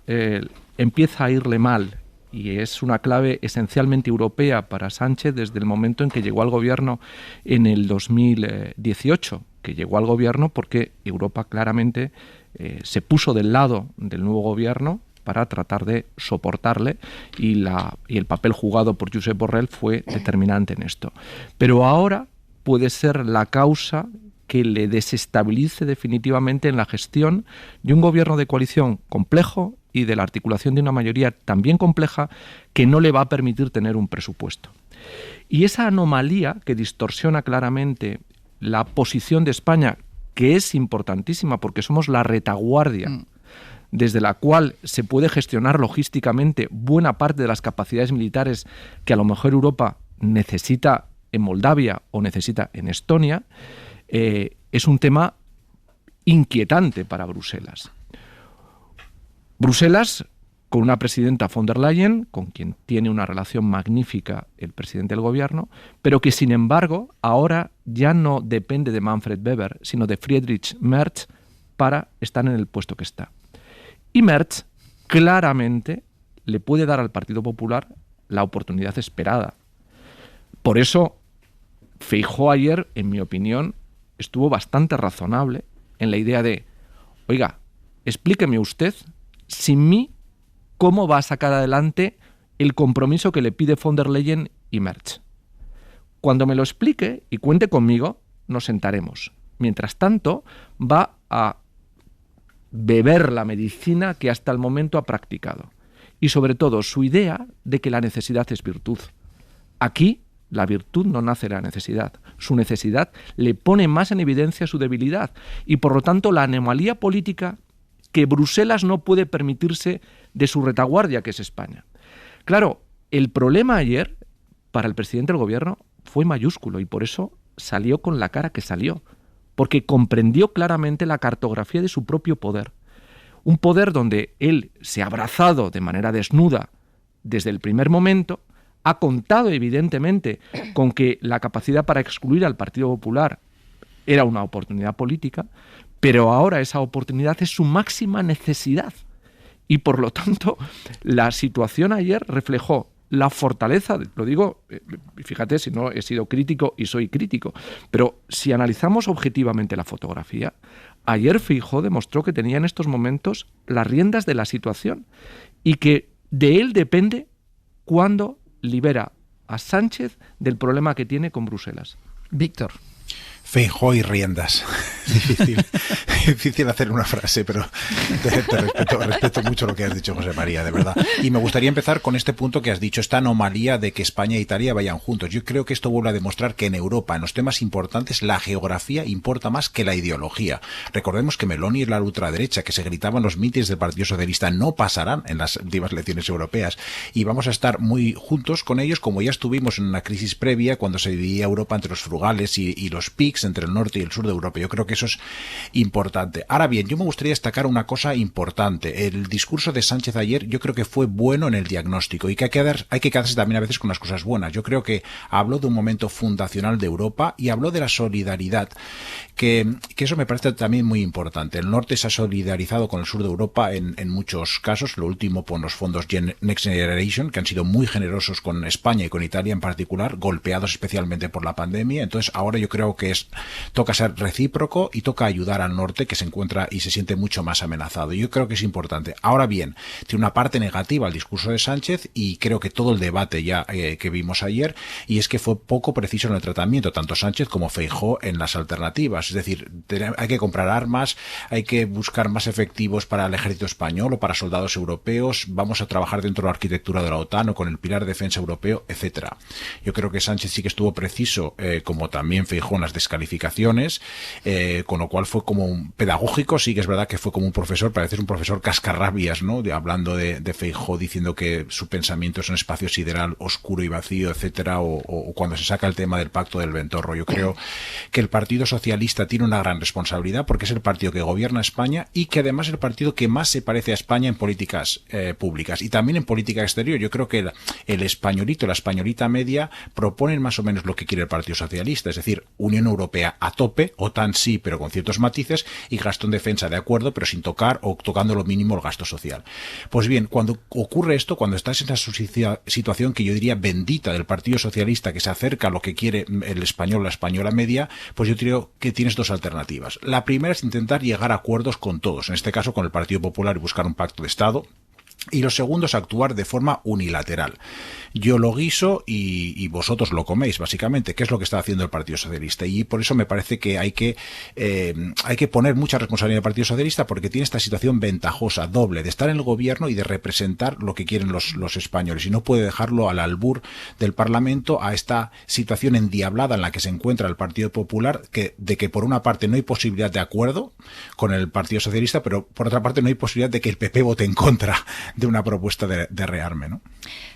empieza a irle mal y es una clave esencialmente europea para Sánchez desde el momento en que llegó al gobierno en el 2018, que llegó al gobierno porque Europa claramente se puso del lado del nuevo gobierno para tratar de soportarle y el papel jugado por Josep Borrell fue determinante en esto. Pero ahora puede ser la causa que le desestabilice definitivamente en la gestión de un gobierno de coalición complejo y de la articulación de una mayoría también compleja que no le va a permitir tener un presupuesto. Y esa anomalía que distorsiona claramente la posición de España, que es importantísima porque somos la retaguardia desde la cual se puede gestionar logísticamente buena parte de las capacidades militares que a lo mejor Europa necesita en Moldavia o necesita en Estonia, es un tema inquietante para Bruselas. Bruselas, con una presidenta von der Leyen, con quien tiene una relación magnífica el presidente del gobierno, pero que sin embargo ahora ya no depende de Manfred Weber, sino de Friedrich Merz para estar en el puesto que está. Y Merz claramente le puede dar al Partido Popular la oportunidad esperada. Por eso Feijóo ayer, en mi opinión, estuvo bastante razonable en la idea de, oiga, explíqueme usted, sin mí, cómo va a sacar adelante el compromiso que le pide von der Leyen y Merz. Cuando me lo explique y cuente conmigo, nos sentaremos. Mientras tanto, va a beber la medicina que hasta el momento ha practicado. Y sobre todo, su idea de que la necesidad es virtud. Aquí, la virtud no nace de la necesidad. Su necesidad le pone más en evidencia su debilidad. Y por lo tanto, la anomalía política que Bruselas no puede permitirse de su retaguardia, que es España. Claro, el problema ayer para el presidente del gobierno fue mayúsculo y por eso salió con la cara que salió, porque comprendió claramente la cartografía de su propio poder. Un poder donde él se ha abrazado de manera desnuda desde el primer momento, ha contado evidentemente con que la capacidad para excluir al Partido Popular era una oportunidad política, pero ahora esa oportunidad es su máxima necesidad. Y por lo tanto, la situación ayer reflejó la fortaleza, lo digo, fíjate si no he sido crítico y soy crítico, pero si analizamos objetivamente la fotografía, ayer Feijóo demostró que tenía en estos momentos las riendas de la situación y que de él depende cuándo libera a Sánchez del problema que tiene con Bruselas. Víctor. Feijóo y riendas. Difícil hacer una frase, pero te respeto mucho lo que has dicho, José María, de verdad. Y me gustaría empezar con este punto que has dicho, esta anomalía de que España e Italia vayan juntos. Yo creo que esto vuelve a demostrar que en Europa, en los temas importantes, la geografía importa más que la ideología. Recordemos que Meloni y la ultraderecha, que se gritaban los mítines del Partido Socialista, no pasarán en las últimas elecciones europeas. Y vamos a estar muy juntos con ellos, como ya estuvimos en una crisis previa, cuando se dividía Europa entre los frugales y los PIGs, entre el norte y el sur de Europa. Yo creo que eso es importante. Ahora bien, yo me gustaría destacar una cosa importante. El discurso de Sánchez ayer yo creo que fue bueno en el diagnóstico y que hay que quedarse también a veces con las cosas buenas. Yo creo que habló de un momento fundacional de Europa y habló de la solidaridad, que eso me parece también muy importante. El norte se ha solidarizado con el sur de Europa en muchos casos, lo último con los fondos Next Generation, que han sido muy generosos con España y con Italia en particular, golpeados especialmente por la pandemia. Entonces ahora yo creo que toca ser recíproco todo y toca ayudar al norte, que se encuentra y se siente mucho más amenazado. Yo creo que es importante. Ahora bien, tiene una parte negativa el discurso de Sánchez, y creo que todo el debate ya que vimos ayer, y es que fue poco preciso en el tratamiento, tanto Sánchez como Feijóo, en las alternativas. Es decir, hay que comprar armas, hay que buscar más efectivos para el ejército español o para soldados europeos, vamos a trabajar dentro de la arquitectura de la OTAN o con el pilar de defensa europeo, etcétera. Yo creo que Sánchez sí que estuvo preciso, como también Feijóo, en las descalificaciones, con lo cual fue como un pedagógico. Sí que es verdad que fue como un profesor, parece un profesor cascarrabias, ¿no? Hablando de Feijóo, diciendo que su pensamiento es un espacio sideral oscuro y vacío, etcétera, o cuando se saca el tema del pacto del Ventorro. Yo creo que el Partido Socialista tiene una gran responsabilidad, porque es el partido que gobierna España y que además es el partido que más se parece a España en políticas públicas y también en política exterior. Yo creo que el españolito, la españolita media, proponen más o menos lo que quiere el Partido Socialista, es decir, Unión Europea a tope, OTAN sí, pero con ciertos matices, y gasto en defensa de acuerdo, pero sin tocar o tocando lo mínimo el gasto social. Pues bien, cuando ocurre esto, cuando estás en esa situación que yo diría bendita del Partido Socialista, que se acerca a lo que quiere el español, la española media, pues yo creo que tienes dos alternativas. La primera es intentar llegar a acuerdos con todos, en este caso con el Partido Popular, y buscar un pacto de Estado. Y lo segundo es actuar de forma unilateral. Yo lo guiso y vosotros lo coméis, básicamente, que es lo que está haciendo el Partido Socialista. Y por eso me parece que hay que poner mucha responsabilidad al Partido Socialista, porque tiene esta situación ventajosa, doble, de estar en el gobierno y de representar lo que quieren los españoles. Y no puede dejarlo al albur del Parlamento, a esta situación endiablada en la que se encuentra el Partido Popular, de que por una parte no hay posibilidad de acuerdo con el Partido Socialista, pero por otra parte no hay posibilidad de que el PP vote en contra de una propuesta de rearme, ¿no?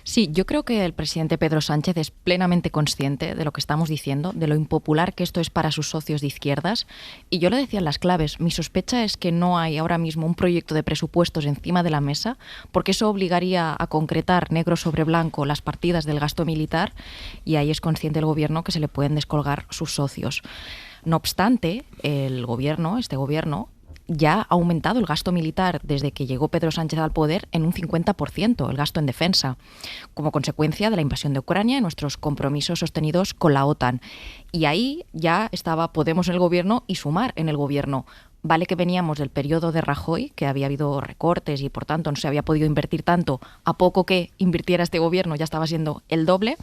Sí, yo creo que el presidente Pedro Sánchez es plenamente consciente de lo que estamos diciendo, de lo impopular que esto es para sus socios de izquierdas, y yo lo decía en las claves, mi sospecha es que no hay ahora mismo un proyecto de presupuestos encima de la mesa, porque eso obligaría a concretar negro sobre blanco las partidas del gasto militar, y ahí es consciente el gobierno que se le pueden descolgar sus socios. No obstante, este gobierno, ya ha aumentado el gasto militar desde que llegó Pedro Sánchez al poder en un 50%, el gasto en defensa, como consecuencia de la invasión de Ucrania y nuestros compromisos sostenidos con la OTAN. Y ahí ya estaba Podemos en el gobierno y Sumar en el gobierno. Vale que veníamos del periodo de Rajoy, que había habido recortes y por tanto no se había podido invertir tanto. A poco que invirtiera este gobierno ya estaba siendo el doble.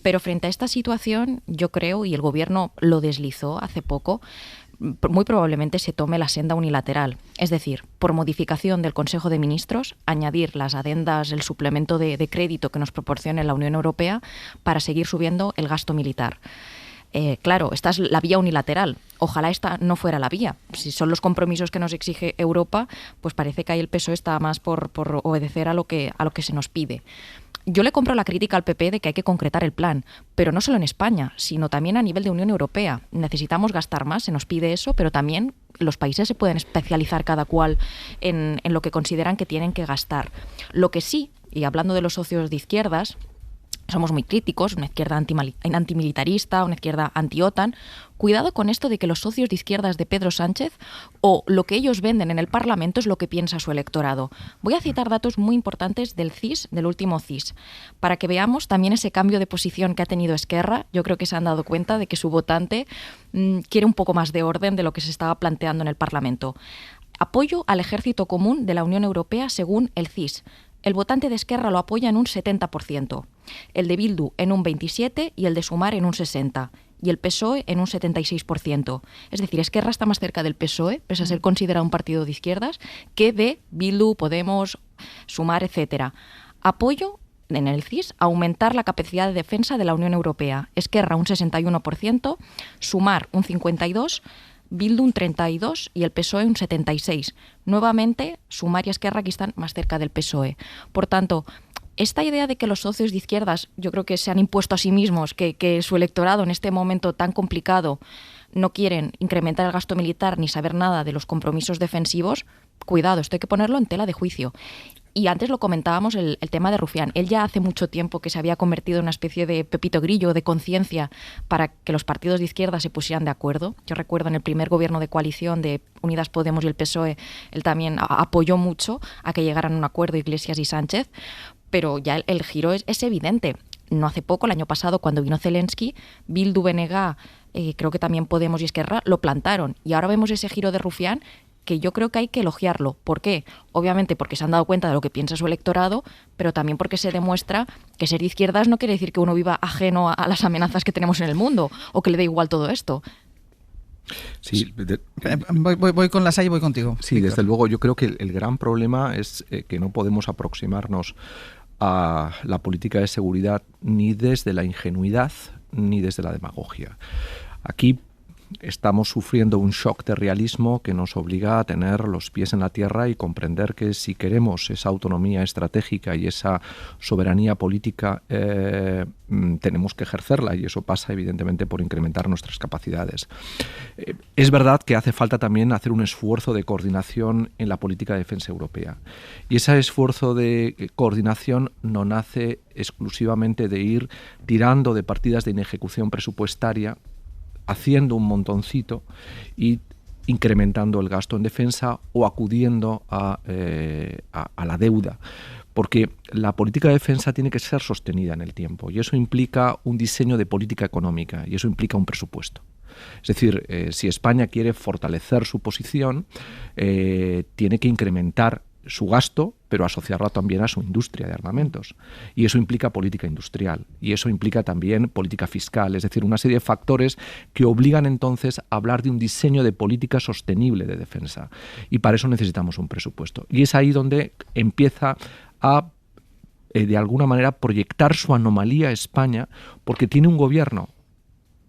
Pero frente a esta situación, yo creo, y el gobierno lo deslizó hace poco, muy probablemente se tome la senda unilateral, es decir, por modificación del Consejo de Ministros, añadir las adendas, el suplemento de crédito que nos proporcione la Unión Europea para seguir subiendo el gasto militar. Claro, esta es la vía unilateral. Ojalá esta no fuera la vía. Si son los compromisos que nos exige Europa, pues parece que ahí el PSOE está más por obedecer a lo que se nos pide. Yo le compro la crítica al PP de que hay que concretar el plan, pero no solo en España, sino también a nivel de Unión Europea. Necesitamos gastar más, se nos pide eso, pero también los países se pueden especializar cada cual en lo que consideran que tienen que gastar. Lo que sí, y hablando de los socios de izquierdas, somos muy críticos, una izquierda antimilitarista, una izquierda anti-OTAN. Cuidado con esto de que los socios de izquierdas de Pedro Sánchez o lo que ellos venden en el Parlamento es lo que piensa su electorado. Voy a citar datos muy importantes del CIS, del último CIS, para que veamos también ese cambio de posición que ha tenido Esquerra. Yo creo que se han dado cuenta de que su votante quiere un poco más de orden de lo que se estaba planteando en el Parlamento. Apoyo al ejército común de la Unión Europea según el CIS. El votante de Esquerra lo apoya en un 70%, el de Bildu en un 27% y el de Sumar en un 60%, y el PSOE en un 76%. Es decir, Esquerra está más cerca del PSOE, pese a ser considerado un partido de izquierdas, que de Bildu, Podemos, Sumar, etc. Apoyo en el CIS a aumentar la capacidad de defensa de la Unión Europea. Esquerra un 61%, Sumar un 52%, Bildu un 32% y el PSOE un 76%. Nuevamente, Sumar y Esquerra aquí están más cerca del PSOE. Por tanto, esta idea de que los socios de izquierdas, yo creo que se han impuesto a sí mismos, que su electorado en este momento tan complicado no quieren incrementar el gasto militar ni saber nada de los compromisos defensivos, cuidado, esto hay que ponerlo en tela de juicio. Y antes lo comentábamos, el tema de Rufián. Él ya hace mucho tiempo que se había convertido en una especie de Pepito Grillo, de conciencia, para que los partidos de izquierda se pusieran de acuerdo. Yo recuerdo en el primer gobierno de coalición de Unidas Podemos y el PSOE, él también apoyó mucho a que llegaran a un acuerdo Iglesias y Sánchez, pero ya el giro es evidente. no hace poco, el año pasado, cuando vino Zelensky, Bildu, BNG, creo que también Podemos y Esquerra, lo plantaron. Y ahora vemos ese giro de Rufián que yo creo que hay que elogiarlo. ¿Por qué? Obviamente porque se han dado cuenta de lo que piensa su electorado, pero también porque se demuestra que ser de izquierdas no quiere decir que uno viva ajeno a las amenazas que tenemos en el mundo o que le dé igual todo esto. Sí, voy con Lasalle y voy contigo. Sí, Víctor. desde luego yo creo que el gran problema es que no podemos aproximarnos a la política de seguridad ni desde la ingenuidad ni desde la demagogia. Aquí estamos sufriendo un shock de realismo que nos obliga a tener los pies en la tierra y comprender que si queremos esa autonomía estratégica y esa soberanía política tenemos que ejercerla, y eso pasa evidentemente por incrementar nuestras capacidades. Es verdad que hace falta también hacer un esfuerzo de coordinación en la política de defensa europea, y ese esfuerzo de coordinación no nace exclusivamente de ir tirando de partidas de inejecución presupuestaria, haciendo un montoncito y incrementando el gasto en defensa o acudiendo a la deuda. Porque la política de defensa tiene que ser sostenida en el tiempo, y eso implica un diseño de política económica, y eso implica un presupuesto. Es decir, si España quiere fortalecer su posición, tiene que incrementar su gasto, pero asociarlo también a su industria de armamentos. Y eso implica política industrial, y eso implica también política fiscal, es decir, una serie de factores que obligan entonces a hablar de un diseño de política sostenible de defensa. Y para eso necesitamos un presupuesto. Y es ahí donde empieza a, de alguna manera, proyectar su anomalía España, porque tiene un gobierno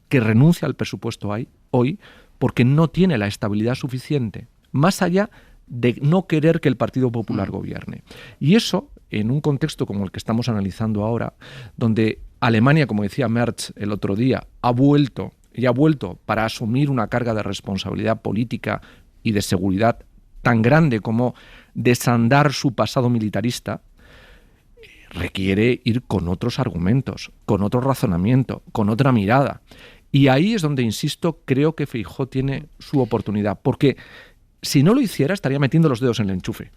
que renuncia al presupuesto hoy porque no tiene la estabilidad suficiente, más allá de no querer que el Partido Popular gobierne. Y eso, en un contexto como el que estamos analizando ahora, donde Alemania, como decía Merz el otro día, ha vuelto para asumir una carga de responsabilidad política y de seguridad tan grande como desandar su pasado militarista, requiere ir con otros argumentos, con otro razonamiento, con otra mirada. Y ahí es donde, insisto, creo que Feijóo tiene su oportunidad, porque si no lo hiciera, estaría metiendo los dedos en el enchufe.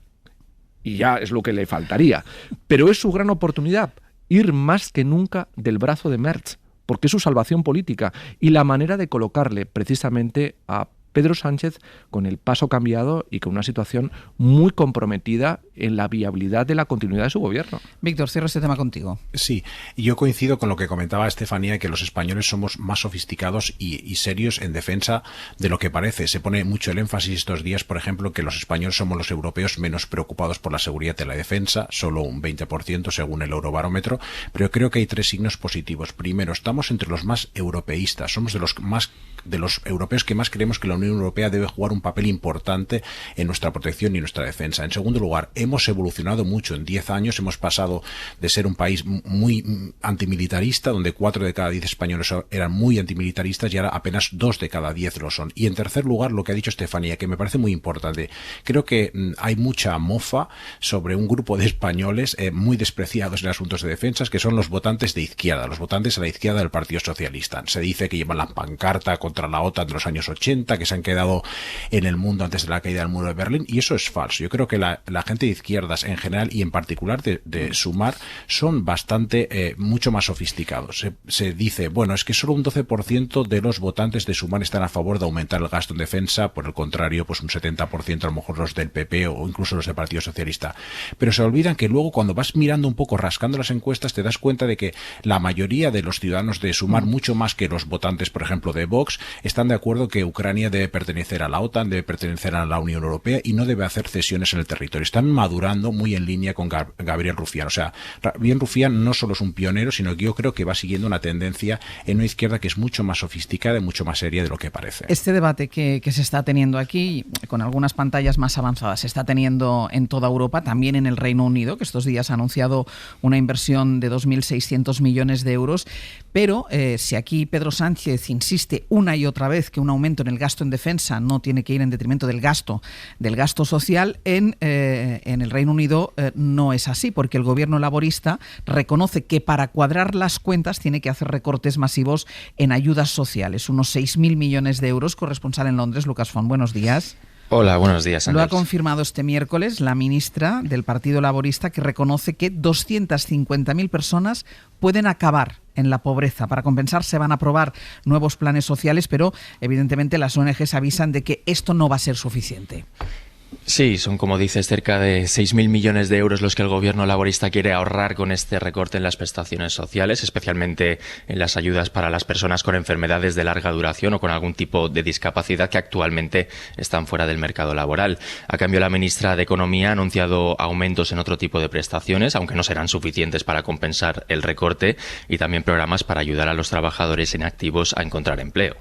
Y ya es lo que le faltaría. Pero es su gran oportunidad, ir más que nunca del brazo de Merz, porque es su salvación política y la manera de colocarle precisamente a Pedro Sánchez con el paso cambiado y con una situación muy comprometida en la viabilidad de la continuidad de su gobierno. Víctor, cierro este tema contigo. Sí, yo coincido con lo que comentaba Estefanía, que los españoles somos más sofisticados y serios en defensa de lo que parece. Se pone mucho el énfasis estos días, por ejemplo, que los españoles somos los europeos menos preocupados por la seguridad y la defensa, solo un 20% según el Eurobarómetro, pero creo que hay tres signos positivos. Primero, estamos entre los más europeístas, somos de los europeos que más creemos que la Unión Europea debe jugar un papel importante en nuestra protección y nuestra defensa. En segundo lugar, hemos evolucionado mucho. En 10 años hemos pasado de ser un país muy antimilitarista, donde 4 de cada 10 españoles eran muy antimilitaristas, y ahora apenas 2 de cada 10 lo son. Y en tercer lugar, lo que ha dicho Estefanía, que me parece muy importante. Creo que hay mucha mofa sobre un grupo de españoles muy despreciados en asuntos de defensa, que son los votantes de izquierda, los votantes a la izquierda del Partido Socialista. Se dice que llevan la pancarta contra la OTAN de los años 80, que se han quedado en el mundo antes de la caída del muro de Berlín, y eso es falso. Yo creo que la gente de izquierdas en general y en particular de Sumar son bastante mucho más sofisticados. Se dice, bueno, es que solo un 12% de los votantes de Sumar están a favor de aumentar el gasto en defensa, por el contrario, pues un 70% a lo mejor los del PP o incluso los del Partido Socialista. Pero se olvidan que luego, cuando vas mirando un poco, rascando las encuestas, te das cuenta de que la mayoría de los ciudadanos de Sumar, mucho más que los votantes, por ejemplo, de Vox, están de acuerdo que Ucrania debe pertenecer a la OTAN, debe pertenecer a la Unión Europea y no debe hacer cesiones en el territorio. Están madurando muy en línea con Gabriel Rufián. O sea, Gabriel Rufián no solo es un pionero, sino que yo creo que va siguiendo una tendencia en una izquierda que es mucho más sofisticada y mucho más seria de lo que parece. Este debate que se está teniendo aquí, con algunas pantallas más avanzadas, se está teniendo en toda Europa, también en el Reino Unido, que estos días ha anunciado una inversión de 2.600 millones de euros. Pero si aquí Pedro Sánchez insiste una y otra vez que un aumento en el gasto en defensa no tiene que ir en detrimento del gasto social, en el Reino Unido no es así, porque el gobierno laborista reconoce que para cuadrar las cuentas tiene que hacer recortes masivos en ayudas sociales, unos 6.000 millones de euros. Corresponsal en Londres, Lucas Font, buenos días. Hola, buenos días, Ángel. Lo ha confirmado este miércoles la ministra del Partido Laborista, que reconoce que 250.000 personas pueden acabar en la pobreza. Para compensar se van a aprobar nuevos planes sociales, pero evidentemente las ONGs avisan de que esto no va a ser suficiente. Sí, son, como dices, cerca de 6.000 millones de euros los que el gobierno laborista quiere ahorrar con este recorte en las prestaciones sociales, especialmente en las ayudas para las personas con enfermedades de larga duración o con algún tipo de discapacidad que actualmente están fuera del mercado laboral. A cambio, la ministra de Economía ha anunciado aumentos en otro tipo de prestaciones, aunque no serán suficientes para compensar el recorte, y también programas para ayudar a los trabajadores inactivos a encontrar empleo.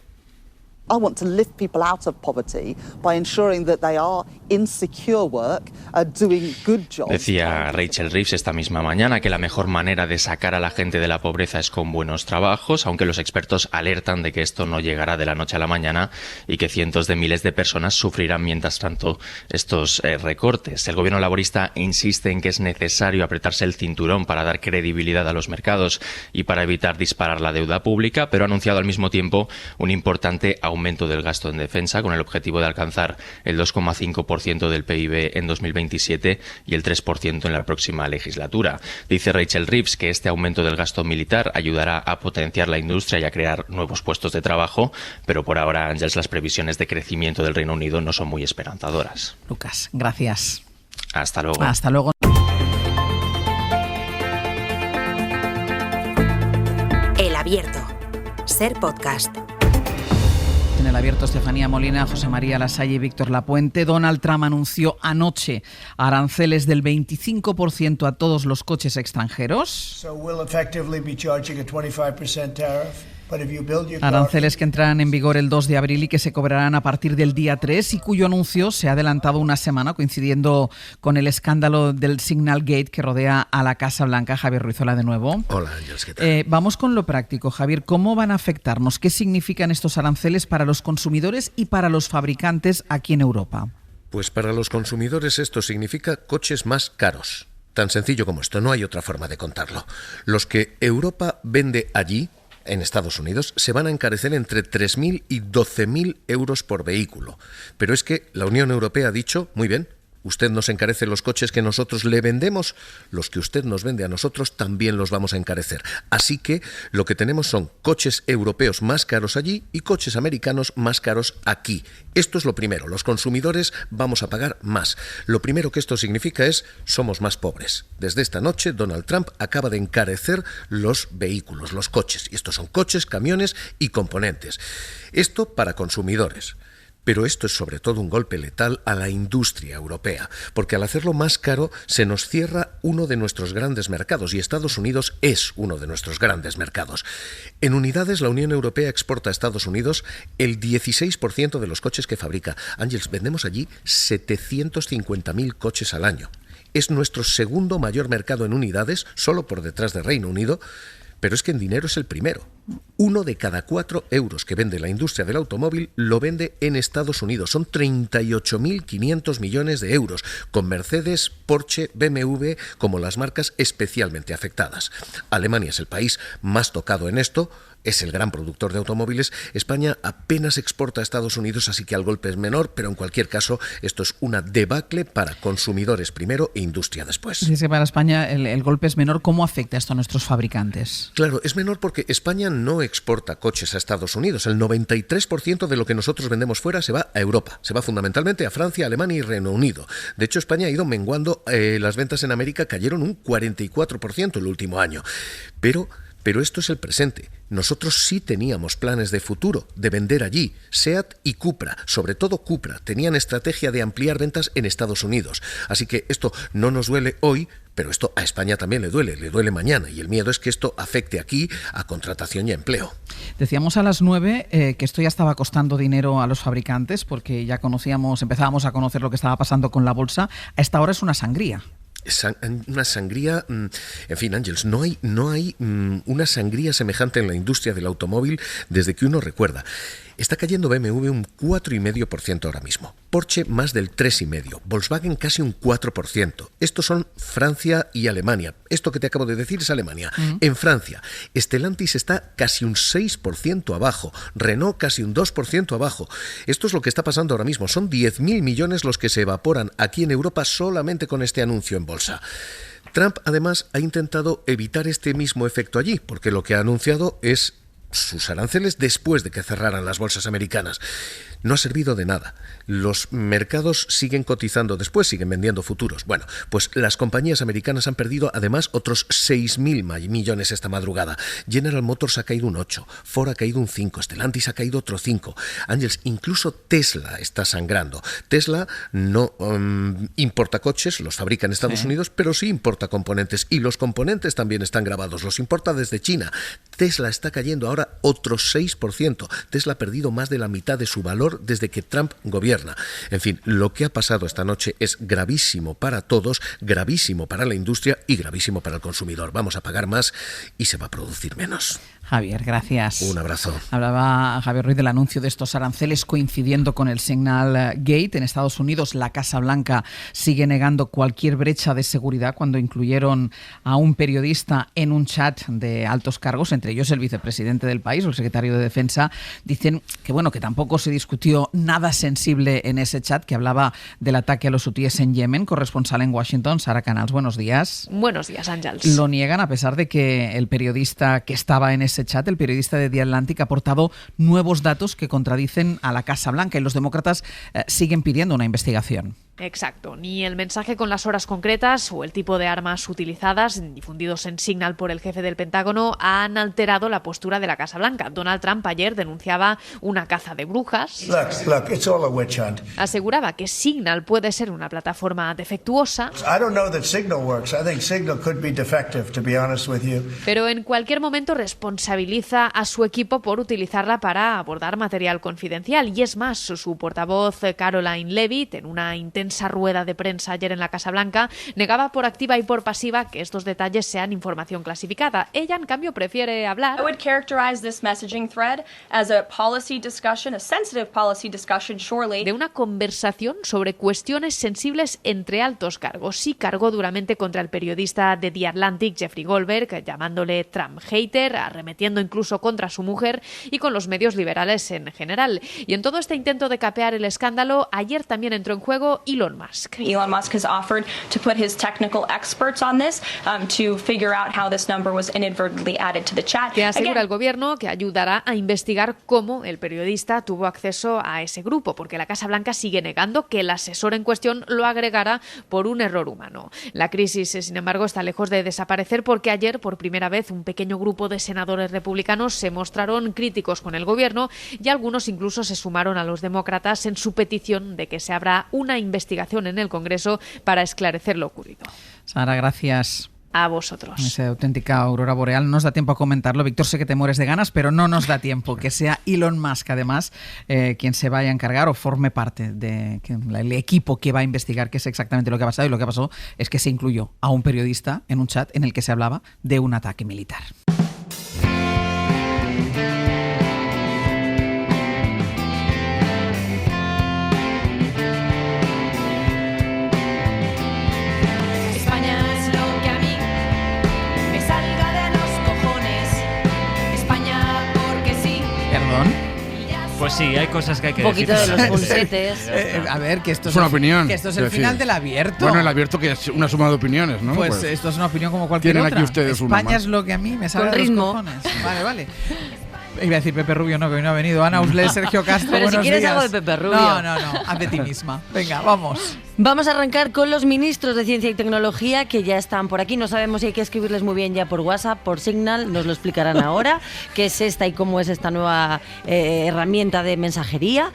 I want to lift people out of poverty by ensuring that they are in secure work, doing good jobs. Decía Rachel Reeves esta misma mañana que la mejor manera de sacar a la gente de la pobreza es con buenos trabajos, aunque los expertos alertan de que esto no llegará de la noche a la mañana y que cientos de miles de personas sufrirán mientras tanto estos recortes. El gobierno laborista insiste en que es necesario apretarse el cinturón para dar credibilidad a los mercados y para evitar disparar la deuda pública, pero ha anunciado al mismo tiempo un importante aumento del gasto en defensa, con el objetivo de alcanzar el 2,5% del PIB en 2027 y el 3% en la próxima legislatura. Dice Rachel Reeves que este aumento del gasto militar ayudará a potenciar la industria y a crear nuevos puestos de trabajo, pero por ahora, Ángels, las previsiones de crecimiento del Reino Unido no son muy esperanzadoras. Lucas, gracias. Hasta luego. Hasta luego. El Abierto. Ser podcast. En El Abierto, Estefanía Molina, José María Lasalle y Víctor Lapuente. Donald Trump anunció anoche aranceles del 25% a todos los coches extranjeros. Aranceles que entrarán en vigor el 2 de abril y que se cobrarán a partir del día 3 y cuyo anuncio se ha adelantado una semana, coincidiendo con el escándalo del Signal Gate que rodea a la Casa Blanca. Javier Ruizola de nuevo. Hola, Ángels, ¿qué tal? Vamos con lo práctico, Javier. ¿Cómo van a afectarnos? ¿Qué significan estos aranceles para los consumidores y para los fabricantes aquí en Europa? Pues para los consumidores esto significa coches más caros. Tan sencillo como esto, no hay otra forma de contarlo. Los que Europa vende allí, en Estados Unidos, se van a encarecer entre 3.000 y 12.000 euros por vehículo. Pero es que la Unión Europea ha dicho, muy bien, usted nos encarece los coches que nosotros le vendemos, los que usted nos vende a nosotros también los vamos a encarecer. Así que lo que tenemos son coches europeos más caros allí y coches americanos más caros aquí. Esto es lo primero, los consumidores vamos a pagar más. Lo primero que esto significa es, somos más pobres. Desde esta noche, Donald Trump acaba de encarecer los vehículos, los coches. Y estos son coches, camiones y componentes. Esto para consumidores. Pero esto es sobre todo un golpe letal a la industria europea, porque al hacerlo más caro se nos cierra uno de nuestros grandes mercados, y Estados Unidos es uno de nuestros grandes mercados. En unidades, la Unión Europea exporta a Estados Unidos el 16% de los coches que fabrica. Ángels, vendemos allí 750.000 coches al año. Es nuestro segundo mayor mercado en unidades, solo por detrás de Reino Unido, pero es que en dinero es el primero. 1 de cada 4 euros que vende la industria del automóvil lo vende en Estados Unidos. Son 38.500 millones de euros, con Mercedes, Porsche, BMW como las marcas especialmente afectadas. Alemania es el país más tocado en esto, es el gran productor de automóviles. España apenas exporta a Estados Unidos, así que el golpe es menor, pero en cualquier caso esto es una debacle para consumidores primero e industria después. Dice para España el golpe es menor. ¿Cómo afecta esto a nuestros fabricantes? Claro, es menor porque España no exporta coches a Estados Unidos. El 93% de lo que nosotros vendemos fuera se va a Europa. Se va fundamentalmente a Francia, Alemania y Reino Unido. De hecho, España ha ido menguando. Las ventas en América cayeron un 44% el último año. Pero esto es el presente. Nosotros sí teníamos planes de futuro, de vender allí. SEAT y Cupra, sobre todo Cupra, tenían estrategia de ampliar ventas en Estados Unidos. Así que esto no nos duele hoy, pero esto a España también le duele mañana. Y el miedo es que esto afecte aquí a contratación y a empleo. Decíamos a las 9 que esto ya estaba costando dinero a los fabricantes, porque ya empezábamos a conocer lo que estaba pasando con la bolsa. A esta hora es una sangría. una sangría, en fin, Ángels, no hay una sangría semejante en la industria del automóvil desde que uno recuerda. Está cayendo BMW un 4,5% ahora mismo, Porsche más del 3,5%, Volkswagen casi un 4%. Estos son Francia y Alemania. Esto que te acabo de decir es Alemania. En Francia, Stellantis está casi un 6% abajo, Renault casi un 2% abajo. Esto es lo que está pasando ahora mismo. Son 10.000 millones los que se evaporan aquí en Europa solamente con este anuncio en bolsa. Trump, además, ha intentado evitar este mismo efecto allí, porque lo que ha anunciado es sus aranceles después de que cerraran las bolsas americanas. No ha servido de nada. Los mercados siguen cotizando después, siguen vendiendo futuros. Bueno, pues las compañías americanas han perdido además otros 6.000 millones esta madrugada. General Motors ha caído un 8%, Ford ha caído un 5%, Stellantis ha caído otro 5%. Ángels, incluso Tesla está sangrando. Tesla no importa coches, los fabrica en Estados Unidos, pero sí importa componentes. Y los componentes también están grabados, los importa desde China. Tesla está cayendo ahora otro 6%. Tesla ha perdido más de la mitad de su valor desde que Trump gobierna. En fin, lo que ha pasado esta noche es gravísimo para todos, gravísimo para la industria y gravísimo para el consumidor. Vamos a pagar más y se va a producir menos. Javier, gracias. Un abrazo. Hablaba Javier Ruiz del anuncio de estos aranceles coincidiendo con el Signal Gate. En Estados Unidos, la Casa Blanca sigue negando cualquier brecha de seguridad cuando incluyeron a un periodista en un chat de altos cargos, entre ellos el vicepresidente del país o el secretario de Defensa. Dicen que que tampoco se discutió nada sensible en ese chat, que hablaba del ataque a los hutíes en Yemen. Corresponsal en Washington, Sara Canals, buenos días. Buenos días, Ángels. Lo niegan a pesar de que el periodista que estaba en ese chat, el periodista de The Atlantic, ha aportado nuevos datos que contradicen a la Casa Blanca y los demócratas siguen pidiendo una investigación. Exacto. Ni el mensaje con las horas concretas o el tipo de armas utilizadas, difundidos en Signal por el jefe del Pentágono, han alterado la postura de la Casa Blanca. Donald Trump ayer denunciaba una caza de brujas. Look, it's all a witch hunt. Aseguraba que Signal puede ser una plataforma defectuosa. I don't know that Signal works. I think Signal could be defective, to be honest with you. Pero en cualquier momento responsabiliza a su equipo por utilizarla para abordar material confidencial. Y es más, su portavoz Caroline Leavitt, en una intensa rueda de prensa ayer en la Casa Blanca, negaba por activa y por pasiva que estos detalles sean información clasificada. Ella, en cambio, prefiere hablar. I would characterize this messaging thread as a policy discussion, a sensitive policy discussion, surely. De una conversación sobre cuestiones sensibles entre altos cargos. Sí cargó duramente contra el periodista de The Atlantic, Jeffrey Goldberg, llamándole Trump hater, arremetiendo incluso contra su mujer y con los medios liberales en general. Y en todo este intento de capear el escándalo, ayer también entró en juego Elon Musk. Elon Musk has offered to put his technical experts on this to figure out how this number was inadvertently added to the chat. Que asegura el gobierno que ayudará a investigar cómo el periodista tuvo acceso a ese grupo, porque la Casa Blanca sigue negando que el asesor en cuestión lo agregara por un error humano. La crisis, sin embargo, está lejos de desaparecer porque ayer, por primera vez, un pequeño grupo de senadores republicanos se mostraron críticos con el gobierno y algunos incluso se sumaron a los demócratas en su petición de que se abra una investigación en el Congreso para esclarecer lo ocurrido. Sara, gracias. A vosotros. Esa auténtica aurora boreal. No nos da tiempo a comentarlo. Víctor, sé que te mueres de ganas, pero no nos da tiempo. Que sea Elon Musk, además, quien se vaya a encargar o forme parte del equipo que va a investigar qué es exactamente lo que ha pasado. Y lo que pasó es que se incluyó a un periodista en un chat en el que se hablaba de un ataque militar. Pues sí, hay cosas que hay que decir. Un poquito de los pulsetes. A ver, que esto es una opinión. Que esto es el final del abierto. Bueno, el abierto que es una suma de opiniones, ¿no? Pues esto es una opinión como cualquier otra. Tienen aquí ustedes España es lo que a mí me sale de los cojones. Vale. Iba a decir Pepe Rubio, no, que hoy no ha venido. Ana Usler, Sergio Castro, pero buenos si quieres días. algo de Pepe Rubio. No, haz de ti misma. Venga, vamos. Vamos a arrancar con los ministros de Ciencia y Tecnología que ya están por aquí. No sabemos si hay que escribirles muy bien ya por WhatsApp, por Signal, nos lo explicarán ahora, qué es esta y cómo es esta nueva herramienta de mensajería.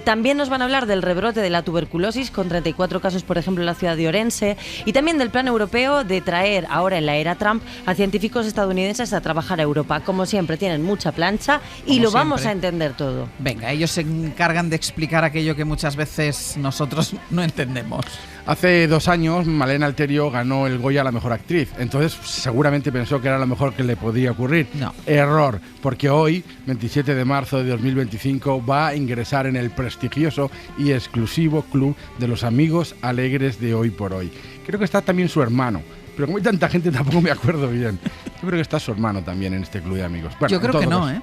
También nos van a hablar del rebrote de la tuberculosis, con 34 casos, por ejemplo, en la ciudad de Orense, y también del plan europeo de traer ahora en la era Trump a científicos estadounidenses a trabajar a Europa. Como siempre, tienen mucha plancha y lo vamos a entender todo. Venga, ellos se encargan de explicar aquello que muchas veces nosotros no entendemos. Veremos. Hace 2 años, Malena Alterio ganó el Goya a la mejor actriz. Entonces, seguramente pensó que era lo mejor que le podía ocurrir. No. Error, porque hoy, 27 de marzo de 2025, va a ingresar en el prestigioso y exclusivo club de los amigos alegres de Hoy por Hoy. Creo que está también su hermano. Pero como hay tanta gente, tampoco me acuerdo bien. Yo creo que está su hermano también en este club de amigos. Bueno, yo creo que no, ¿eh?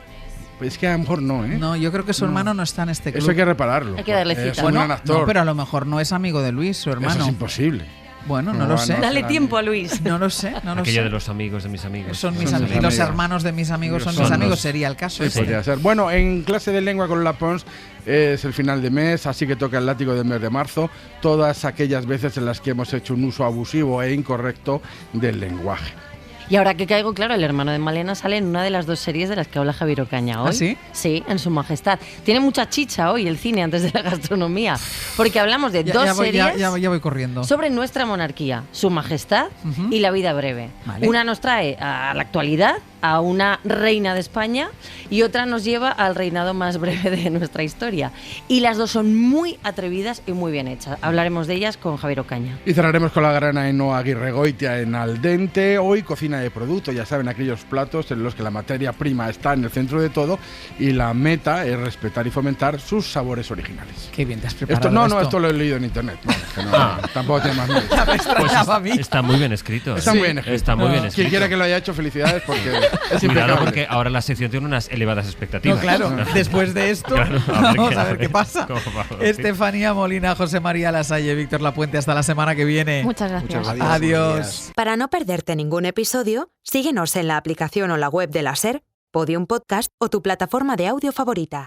Pues es que a lo mejor no, ¿eh? No, yo creo que su hermano no está en este club. Eso hay que repararlo. Hay que darle cita. Es un gran actor. No, pero a lo mejor no es amigo de Luis, su hermano. Eso es imposible. Bueno, no lo sé. Dale tiempo a Luis. No lo sé, no lo Aquello sé. de los amigos de mis amigos. Son mis amigos. Los hermanos de mis amigos son mis amigos, sería el caso. Sí, podría ser. Bueno, en clase de lengua con la Pons es el final de mes, así que toca el látigo del mes de marzo, todas aquellas veces en las que hemos hecho un uso abusivo e incorrecto del lenguaje. Y ahora que caigo, claro, el hermano de Malena sale en una de las 2 series de las que habla Javier Ocaña hoy. ¿Ah, sí? Sí, en Su Majestad. Tiene mucha chicha hoy el cine antes de la gastronomía, porque hablamos de dos series ya voy corriendo. sobre nuestra monarquía, Su Majestad y La vida breve. Vale. Una nos trae a la actualidad, a una reina de España, y otra nos lleva al reinado más breve de nuestra historia. Y las dos son muy atrevidas y muy bien hechas. Hablaremos de ellas con Javier Ocaña. Y cerraremos con la gran Ainhoa Aguirregoitia en Al Dente. Hoy cocina de producto, ya saben, aquellos platos en los que la materia prima está en el centro de todo y la meta es respetar y fomentar sus sabores originales. Qué bien te has preparado. Esto lo he leído en internet. Tampoco tiene más mérito. Está muy bien escrito. Está muy bien escrito. Está muy bien escrito. Quien quiera que lo haya hecho, felicidades, porque es Cuidado, impecable. porque ahora la sección tiene unas elevadas expectativas. No, claro, después de esto, Claro, vamos a ver qué pasa. ¿Cómo Estefanía Molina, José María Lasalle, Víctor Lapuente, hasta la semana que viene. Muchas gracias. Adiós. Para no perderte ningún episodio, síguenos en la aplicación o la web de la SER, Podium Podcast o tu plataforma de audio favorita.